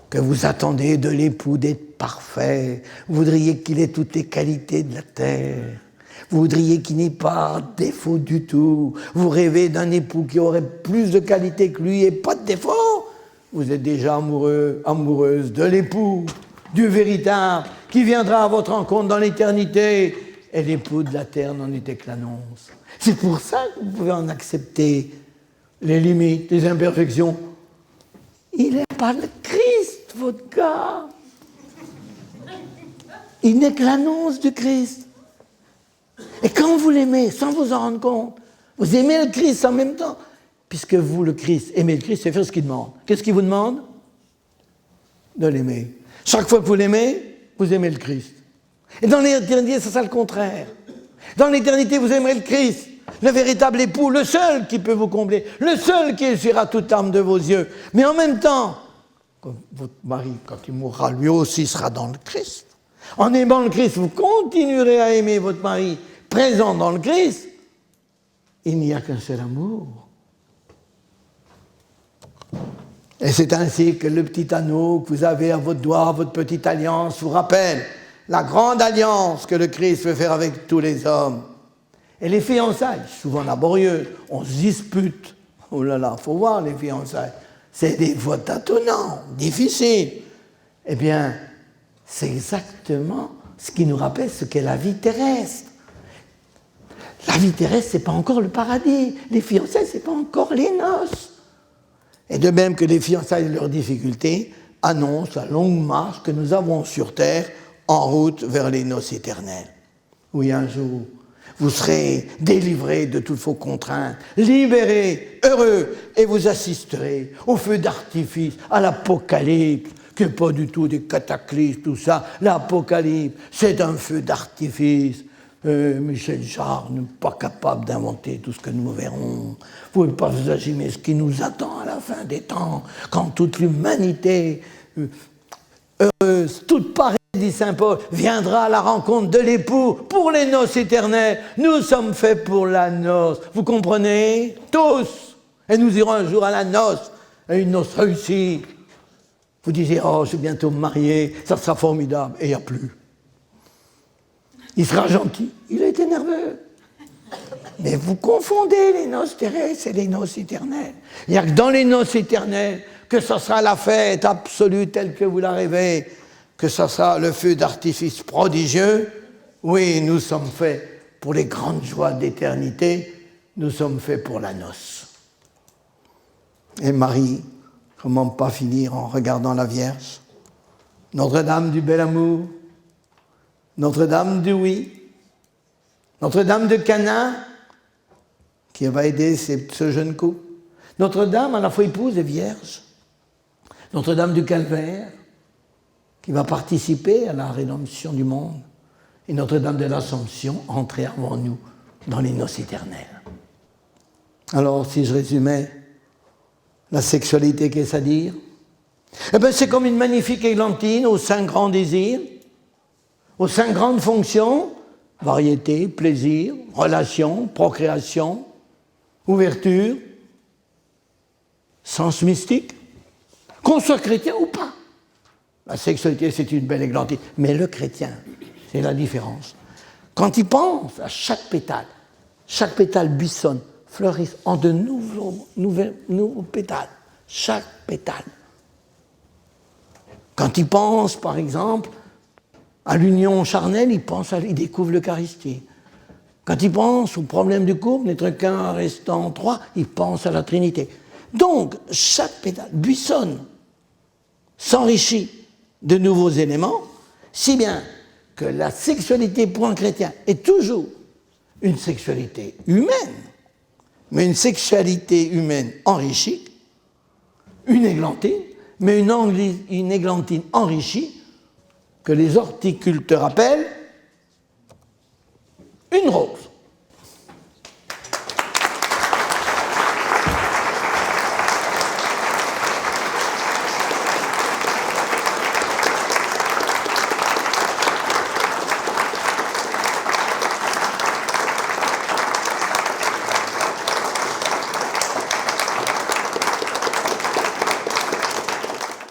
que que vous attendez de l'époux d'être parfait. Vous voudriez qu'il ait toutes les qualités de la terre. Vous voudriez qu'il n'ait pas de défaut du tout. Vous rêvez d'un époux qui aurait plus de qualités que lui et pas de défaut. Vous êtes déjà amoureux, amoureuse de l'époux, du véritable, qui viendra à votre rencontre dans l'éternité. Et l'époux de la terre n'en était que l'annonce. C'est pour ça que vous pouvez en accepter les limites, les imperfections. Il n'est pas le Christ, votre gars. Il n'est que l'annonce du Christ. Et quand vous l'aimez, sans vous en rendre compte, vous aimez le Christ en même temps, puisque vous, le Christ, aimez le Christ, c'est faire ce qu'il demande. Qu'est-ce qu'il vous demande? De l'aimer. Chaque fois que vous l'aimez, vous aimez le Christ. Et dans l'éternité, c'est ça le contraire. Dans l'éternité, vous aimerez le Christ, le véritable époux, le seul qui peut vous combler, le seul qui essuiera toute larme de vos yeux. Mais en même temps, votre mari, quand il mourra, lui aussi sera dans le Christ. En aimant le Christ, vous continuerez à aimer votre mari présent dans le Christ. Il n'y a qu'un seul amour. Et c'est ainsi que le petit anneau que vous avez à votre doigt, votre petite alliance, vous rappelle la grande alliance que le Christ veut faire avec tous les hommes. Et les fiançailles, souvent laborieuses, on se dispute. Oh là là, il faut voir les fiançailles. C'est des fois tâtonnant, difficile. Eh bien, c'est exactement ce qui nous rappelle ce qu'est la vie terrestre. La vie terrestre, ce n'est pas encore le paradis. Les fiançailles, ce n'est pas encore les noces. Et de même que les fiançailles et leurs difficultés annoncent la longue marche que nous avons sur terre en route vers les noces éternelles. Oui, un jour, vous serez délivrés de toutes vos contraintes, libérés, heureux, et vous assisterez au feu d'artifice, à l'apocalypse, qui n'est pas du tout des cataclysmes, tout ça. L'apocalypse, c'est un feu d'artifice. Michel Jarre n'est pas capable d'inventer tout ce que nous verrons. Vous ne pouvez pas vous imaginer ce qui nous attend à la fin des temps, quand toute l'humanité heureuse, toute parée, dit saint Paul, viendra à la rencontre de l'époux pour les noces éternelles. Nous sommes faits pour la noce. Vous comprenez? Tous. Et nous irons un jour à la noce, à une noce réussie. Vous disiez, oh, je vais bientôt me marier, ça sera formidable. Et il n'y a plus. Il sera gentil. Il a été nerveux. Mais vous confondez les noces terrestres et les noces éternelles. Il n'y a que dans les noces éternelles que ça sera la fête absolue telle que vous la rêvez, que ça sera le feu d'artifice prodigieux. Oui, nous sommes faits pour les grandes joies d'éternité. Nous sommes faits pour la noce. Et Marie, comment pas finir en regardant la Vierge? Notre-Dame du bel amour, Notre-Dame du oui, Notre-Dame de Cana, qui va aider ce jeune couple, Notre-Dame à la fois épouse et vierge, Notre-Dame du Calvaire, qui va participer à la rédemption du monde, et Notre-Dame de l'Assomption, entrée avant nous dans les noces éternelles. Alors, si je résumais la sexualité, qu'est-ce à dire? Eh bien, c'est comme une magnifique églantine aux 5 grands désirs, aux 5 grandes fonctions, variété, plaisir, relation, procréation, ouverture, sens mystique, qu'on soit chrétien ou pas. La sexualité, c'est une belle églantine, mais le chrétien, c'est la différence. Quand il pense à chaque pétale buissonne, fleurisse en de nouveaux pétales, chaque pétale. Quand il pense, par exemple, à l'union charnelle, il découvre l'Eucharistie. Quand il pense au problème du couple, n'être qu'un restant 3, il pense à la Trinité. Donc, chaque pétale buissonne, s'enrichit de nouveaux éléments, si bien que la sexualité pour un chrétien est toujours une sexualité humaine, mais une sexualité humaine enrichie, une églantine, mais une églantine enrichie, que les horticulteurs appellent une rose.